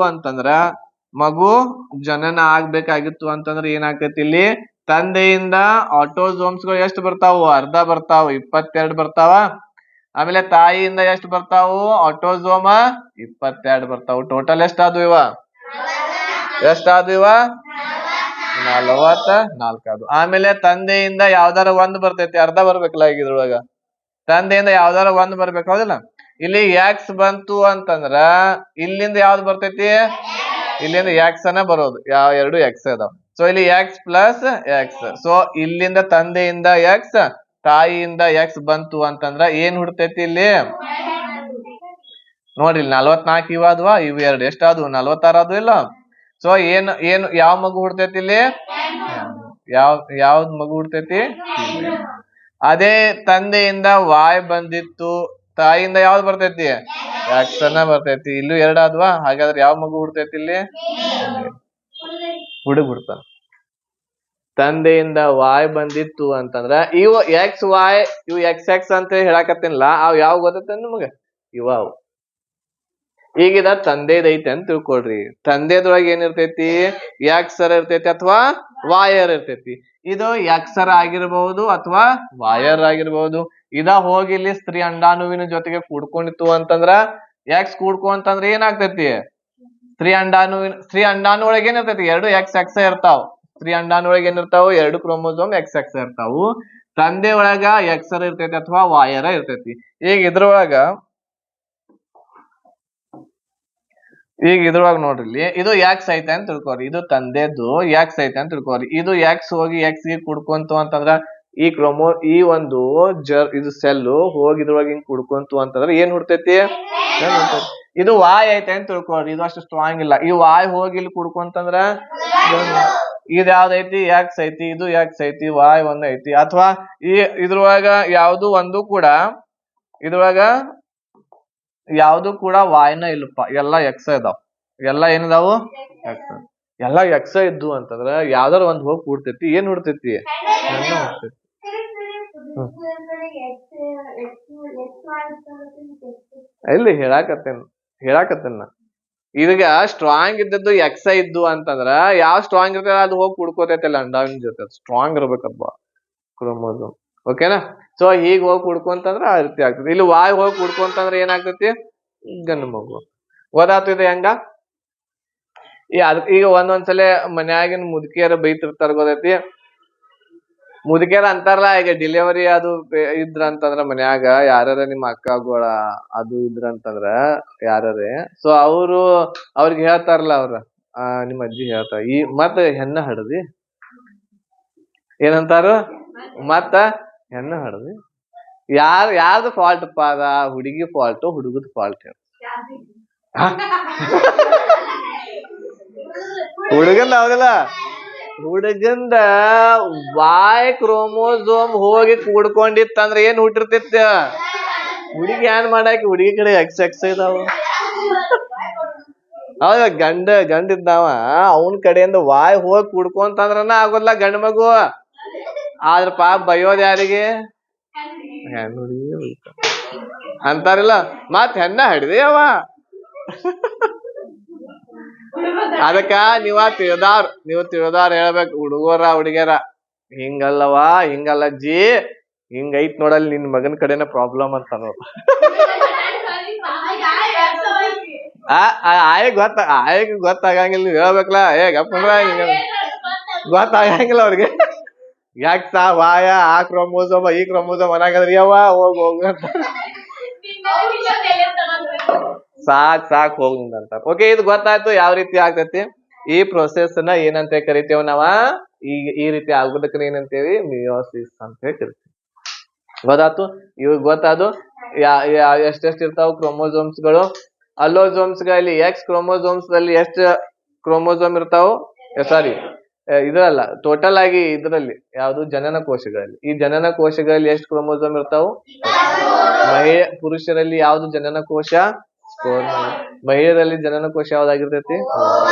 Speaker 1: ಅಂತಂದ್ರ ಏನಾಗ್ತೈತಿ? ಇಲ್ಲಿ ತಂದೆಯಿಂದ ಆಟೋಸೋಮ್ಸ್ ಗಳು ಎಷ್ಟು ಬರ್ತಾವು? ಅರ್ಧ ಬರ್ತಾವು, 22 ಬರ್ತಾವ. ಆಮೇಲೆ ತಾಯಿಯಿಂದ ಎಷ್ಟು ಬರ್ತಾವು? ಆಟೋಸೋಮ 22 ಬರ್ತಾವು. ಟೋಟಲ್ ಎಷ್ಟಾದ್ವು ಇವ? 44. ಆಮೇಲೆ ತಂದೆಯಿಂದ ಯಾವ್ದಾರ ಒಂದ್ ಬರ್ತೈತಿ, ಅರ್ಧ ಬರ್ಬೇಕಲ್ಲ. ಈಗ ಇದ್ರೊಳಗ ತಂದೆಯಿಂದ ಯಾವ್ದಾರ ಒಂದ್ ಬರ್ಬೇಕು, ಹೌದಿಲ್ಲ? ಇಲ್ಲಿ X ಬಂತು ಅಂತಂದ್ರ ಇಲ್ಲಿಂದ ಯಾವ್ದು ಬರ್ತೈತಿ? ಇಲ್ಲಿಂದ X ಅನ್ನ ಬರೋದು. 2 X ಅದಾವ. ಸೊ ಇಲ್ಲಿ X ಪ್ಲಸ್ X. ಸೊ ಇಲ್ಲಿಂದ ತಂದೆಯಿಂದ X, ತಾಯಿಯಿಂದ X ಬಂತು ಅಂತಂದ್ರ ಏನ್ ಹುಡ್ತೈತಿ ಇಲ್ಲಿ? ನೋಡ್ರಿ, 44 ಇವಾದ್ವಾ, ಇವು 2 ಎಷ್ಟಾದ್ವು? 46 ಆದ್ವು ಇಲ್ಲ? ಸೊ ಯಾವ ಮಗು ಹುಡ್ತೈತಿ ಇಲ್ಲಿ? ಯಾವ್ದ್ ಮಗು ಹುಡ್ತೈತಿ? ಅದೇ ತಂದೆಯಿಂದ Y ಬಂದಿತ್ತು, ತಾಯಿಯಿಂದ ಯಾವ್ದು ಬರ್ತೈತಿ? X ಅನ್ನ ಬರ್ತೈತಿ. ಇಲ್ಲೂ 2 ಆದ್ವಾ? ಹಾಗಾದ್ರೆ ಯಾವ ಮಗು ಹುಡ್ತೈತಿ ಇಲ್ಲಿ? ಹುಡುಗ ಹುಡ್ತಾನ. ತಂದೆಯಿಂದ Y ಬಂದಿತ್ತು ಅಂತಂದ್ರ ಇವು XY, ಇವು XX ಅಂತ ಹೇಳಾಕತ್ತೇನಿಲ್ಲ. ಅವ್ ಯಾವ ಗೊತ್ತೈತೆ ನಿಮಗ? ಇವಾವ್. ಈಗಿದ ತಂದೆದೈತೆ ಅಂತ ತಿಳ್ಕೊಳ್ರಿ. ತಂದೆದೊಳಗೆ ಏನಿರ್ತೈತಿ? Xರ ಇರ್ತೈತಿ ಅಥವಾ Yರ ಇರ್ತೈತಿ. ಇದು Xರ ಆಗಿರ್ಬಹುದು ಅಥವಾ Yರ ಆಗಿರ್ಬಹುದು. ಇದ ಹೋಗಿ ಇಲ್ಲಿ ಸ್ತ್ರೀ ಅಂಡಾಣುವಿನ ಜೊತೆಗೆ ಕೂಡ್ಕೊಂಡಿತ್ತು ಅಂತಂದ್ರ X ಕೂಡ್ಕೊಂತಂದ್ರ ಏನಾಗ್ತೈತಿ? ಸ್ತ್ರೀ ಅಂಡಾಣು ಒಳಗೆ ಏನಿರ್ತೈತಿ? 2 XX ಇರ್ತಾವ. ಸ್ತ್ರೀ ಅಂಡಾಣು ಒಳಗೆ ಏನಿರ್ತಾವು? 2 ಕ್ರೋಮೋಸೋಮ್ XX ಇರ್ತಾವು. ತಂದೆ ಒಳಗ Xರ ಇರ್ತೈತಿ ಅಥವಾ Yರ ಇರ್ತೈತಿ. ಈಗ ಇದ್ರೊಳಗ ನೋಡ್ರಿ, ಇದು X ಐತೆ ಅಂತ ತಿಳ್ಕೊರಿ. ಇದು ತಂದೆದ್ದು X ಐತೆ ಅಂತ ತಿಳ್ಕೊರಿ. ಇದು X ಹೋಗಿ X ಗೆ ಕುಡ್ಕೊಂತು ಅಂತಂದ್ರ ಈ ಒಂದು ಇದು ಸೆಲ್ ಹೋಗಿ ಇದ್ರೊಳಗೆ ಹಿಂಗ್ ಕುಡ್ಕೊಂತು ಅಂತಂದ್ರ ಏನ್ ಹುಡ್ತೈತಿ? ಇದು Y ಐತೆ ಅಂತ ತಿಳ್ಕೊರಿ. ಇದು ಅಷ್ಟು ಸ್ಟ್ರಾಂಗ್ ಇಲ್ಲ. ಈ Y ಹೋಗಿ ಇಲ್ಲಿ ಕುಡ್ಕೊಂತಂದ್ರ ಇದು ಯಾವ್ದೈತಿ? X ಐತಿ. ಇದು X ಐತಿ, Y ಒಂದ್ ಐತಿ. ಅಥವಾ ಇದ್ರೊಳಗ ಯಾವ್ದು ಒಂದು ಕೂಡ Yನ ಇಲ್ಲಪ್ಪ, ಎಲ್ಲಾ X ಇದಾವ್. ಎಲ್ಲಾ ಏನಿದಾವು? X. ಎಲ್ಲಾ X ಇದ್ದು ಅಂತಂದ್ರ ಯಾವ್ದಾರ ಒಂದ್ ಹೋಗಿ ಕೂಡ್ತೈತಿ. ಏನ್ ಹುಡ್ತೈತಿ? ಇಲ್ಲಿ ಹೇಳಾಕತ್ತೇನ ಇದೀಗ ಸ್ಟ್ರಾಂಗ್ ಇದ್ದದ್ದು X ಇದ್ದು ಅಂತಂದ್ರ ಯಾವ ಸ್ಟ್ರಾಂಗ್ ಇರ್ತದ ಅದು ಹೋಗಿ ಕುಡ್ಕೋತೈತಲ್ಲ ಅಂಡಾವಿನ ಜೊತೆ. ಸ್ಟ್ರಾಂಗ್ ಇರ್ಬೇಕಪ್ಪ ಕ್ರೋಮೋಸೋಮ್. ಓಕೆನಾ? ಸೊ ಹೀಗ್ ಹೋಗಿ ಕುಡ್ಕೊಂತಂದ್ರ ಆ ರೀತಿ ಆಗ್ತದೆ. ಇಲ್ಲಿ Y ಹೋಗಿ ಕುಡ್ಕೊಂತಂದ್ರ ಏನಾಗ್ತೈತಿ? ಗಂಡು ಮಗು. ಓದಾತಿದೆ ಹೆಂಗ? ಈಗ ಒಂದೊಂದ್ಸಲ ಮನ್ಯಾಗಿನ ಮುದುಕಿಯರ ಬೈತಿರ್ತಾರ, ಗೊತ್ತೈತಿ? ಮುದುಕಿಯರ ಅಂತಾರಲ್ಲ, ಈಗ ಡೆಲಿವರಿ ಅದು ಇದ್ರಂತಂದ್ರ ಮನ್ಯಾಗ ಯಾರ ನಿಮ್ಮ ಅಕ್ಕಗಳ ಅದು ಇದ್ರಂತಂದ್ರ ಯಾರೇ, ಸೊ ಅವ್ರಿಗೆ ಹೇಳ್ತಾರಲ್ಲ, ನಿಮ್ಮ ಅಜ್ಜಿ ಹೇಳ್ತಾರ, ಮತ್ತ ಹೆಣ್ಣ ಹಡದಿ ಏನಂತಾರು? ಮತ್ತ ಹೆಣ್ಣ ಹಡದಿ. ಯಾರ್ದು ಫಾಲ್ಟ್ ಅದ? ಹುಡುಗಿ ಫಾಲ್ಟ್, ಹುಡುಗದ ಫಾಲ್ಟ್? ಹುಡುಗಂದ ಹೌದಿಲ್ಲ? ಹುಡುಗಂದ Y ಕ್ರೋಮೋಸೋಮ್ ಹೋಗಿ ಕೂಡ್ಕೊಂಡಿತ್ತಂದ್ರ ಏನ್ ಹುಟ್ಟಿರ್ತೈತಿ? ಹುಡುಗಿ ಏನ್ ಮಾಡಾಕಿ? ಹುಡುಗಿ ಕಡೆ XX ಇದಾವ. ಹೌದ? ಗಂಡ ಇದ್ದಾವ, ಅವನ್ ಕಡೆಯಿಂದ Y ಹೋಗಿ ಕೂಡ್ಕೊಂತಂದ್ರನ ಆಗೋಲ್ಲ ಗಂಡ ಮಗು. ಆದ್ರ ಪಾಪ ಬೈಯೋದ್ ಯಾರಿಗೆ? ಹೆಣ್ಣು ಹುಡುಗಿ ಅಂತಾರಿಲ್ಲ. ಮತ್ ಹೆಣ್ಣ ಹಿಡ್ದಿ ಅವ. ಅದಕ್ಕ ನೀವು ತಿಳಿದಾರ್ ಹೇಳ್ಬೇಕು, ಹುಡುಗರ ಹುಡುಗಿಯರ ಹಿಂಗಲ್ಲವಾ, ಹಿಂಗಲ್ಲ ಅಜ್ಜಿ, ಹಿಂಗೈತ್ ನೋಡಲ್ಲಿ ನಿನ್ ಮಗನ್ ಕಡೆನ ಪ್ರಾಬ್ಲಮ್ ಅಂತ ಆಯಗ್ ಗೊತ್ತಾಗಂಗಿಲ್ಲ, ನೀವ್ ಹೇಳ್ಬೇಕಲ್ಲ, ಗಪ್ಪಂದ್ರ ಗೊತ್ತಾಗಂಗಿಲ್ಲ ಅವ್ರಿಗೆ. ಯಾಕ್ ವಾಯ ಆ ಕ್ರೋಮೋಸೋಮ್ ಈ ಕ್ರೋಮೋಸೋಮ್ ಅನಾಗದ್ರಿ ಯವ್ವ ಹೋಗ್ ಅಂತ ಸಾಕ್ ಹೋಗ್ದಂತ. ಓಕೆ, ಇದು ಗೊತ್ತಾಯ್ತು ಯಾವ ರೀತಿ ಆಗ್ತೈತಿ. ಈ ಪ್ರೊಸೆಸ್ ನ ಏನಂತ ಕರಿತೇವ ನಾವ, ಈ ರೀತಿ ಆಗೋದಕ್ಕೆ ಏನಂತೇವಿ, ಮಿಯೋಸಿಸ್ ಅಂತ ಹೇಳಿ ಕರಿತೀವಿ. ಗೊತ್ತಾಯ್ತು, ಇವಾಗ ಗೊತ್ತಾದು ಎಷ್ಟೆಷ್ಟು ಇರ್ತಾವ ಕ್ರೋಮೋಸೋಮ್ಸ್ ಗಳು. ಅಲ್ಲೋಸೋಮ್ಸ್ ಗಳಲ್ಲಿ ಎಕ್ಸ್ ಕ್ರೋಮೋಸೋಮ್ಸ್ ದಲ್ಲಿ ಎಷ್ಟು ಕ್ರೋಮೋಸೋಮ್ ಇರ್ತಾವ, ಸಾರಿ ಇದ್ರಲ್ಲ, ಟೋಟಲ್ ಆಗಿ ಇದ್ರಲ್ಲಿ ಯಾವ್ದು ಜನನ ಕೋಶಗಳಲ್ಲಿ, ಈ ಜನನ ಕೋಶಗಳಲ್ಲಿ ಎಷ್ಟು ಕ್ರೋಮೋಸೋಮ್ ಇರ್ತಾವ. ಪುರುಷರಲ್ಲಿ ಯಾವ್ದು ಜನನ ಕೋಶ, ಮಹಿಳೆಯರಲ್ಲಿ ಜನನ ಕೋಶ ಯಾವ್ದಾಗಿರ್ತೈತಿ,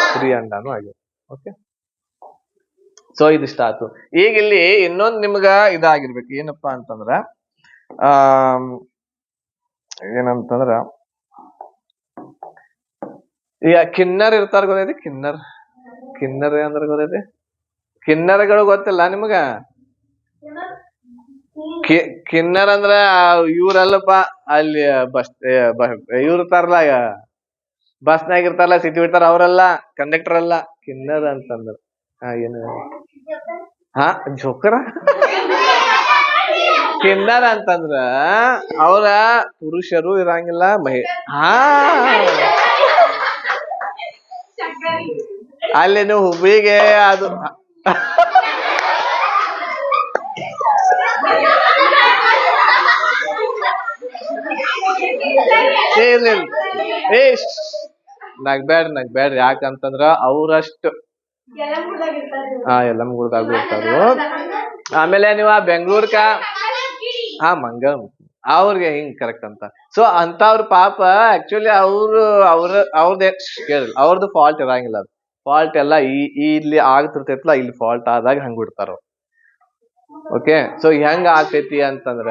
Speaker 1: ಸ್ತ್ರೀ ಅಂಡಾನು ಆಗಿರ್ತೈತಿ. ಓಕೆ, ಸೊ ಇದಿಷ್ಟ ಆಯ್ತು. ಈಗ ಇಲ್ಲಿ ಇನ್ನೊಂದು ನಿಮ್ಗ ಇದಾಗಿರ್ಬೇಕು, ಏನಪ್ಪಾ ಅಂತಂದ್ರ ಏನಂತಂದ್ರ ಈಗ ಕಿನ್ನರ್ ಇರ್ತಾರ, ಗೊತ್ತೈತಿ ಕಿನ್ನರ್ ಅಂದ್ರೆ ಗೊತ್ತೈತಿ, ಕಿನ್ನರಗಳು ಗೊತ್ತಿಲ್ಲ ನಿಮ್ಗ. ಕಿನ್ನರ್ ಅಂದ್ರ ಇವ್ರಲ್ಲಪ್ಪ, ಅಲ್ಲಿ ಇವ್ರ ಇರ್ತಾರಲ್ಲ, ಬಸ್ನಾಗ ಇರ್ತಾರಲ್ಲ, ಸಿಟಿ ಬಿಡ್ತಾರ, ಅವ್ರಲ್ಲ, ಕಂಡಕ್ಟರ್ ಅಲ್ಲ. ಕಿನ್ನರ್ ಅಂತಂದ್ರ ಏನು, ಜೋಕರ. ಕಿನ್ನರ್ ಅಂತಂದ್ರ ಅವ್ರ ಪುರುಷರು ಇರಂಗಿಲ್ಲ, ಅಲ್ಲಿ ನೀವು ಹುಬ್ಳಿಗೆ ಅದು ನಗ್ಬ್ಯಾಡ್ರಿ, ಯಾಕಂತಂದ್ರ ಅವ್ರಷ್ಟು ಯಲ್ಲಮ್ಮಗುಡ್ದಾಗ ಇರ್ತಾರು. ಆಮೇಲೆ ನೀವು ಬೆಂಗ್ಳೂರ್ಕ ಅವ್ರಿಗೆ ಹಿಂಗ್ ಕರೆಕ್ಟ್ ಅಂತ. ಸೊ ಅಂತವ್ರ ಪಾಪ ಆಕ್ಚುಲಿ ಅವ್ರದ್ದೇ ಕೇಳಿಲ್ಲ, ಅವ್ರದ್ದು ಫಾಲ್ಟ್ ಇರಂಗಿಲ್ಲ. ಅದು ಫಾಲ್ಟ್ ಎಲ್ಲ ಇಲ್ಲಿ ಆಗ್ತಿರ್ತೈತ್ಲ, ಇಲ್ಲಿ ಫಾಲ್ಟ್ ಆದಾಗ ಹಂಗ್ ಬಿಡ್ತಾರ. ಓಕೆ, ಸೊ ಹೆಂಗ ಆಗ್ತೈತಿ ಅಂತಂದ್ರ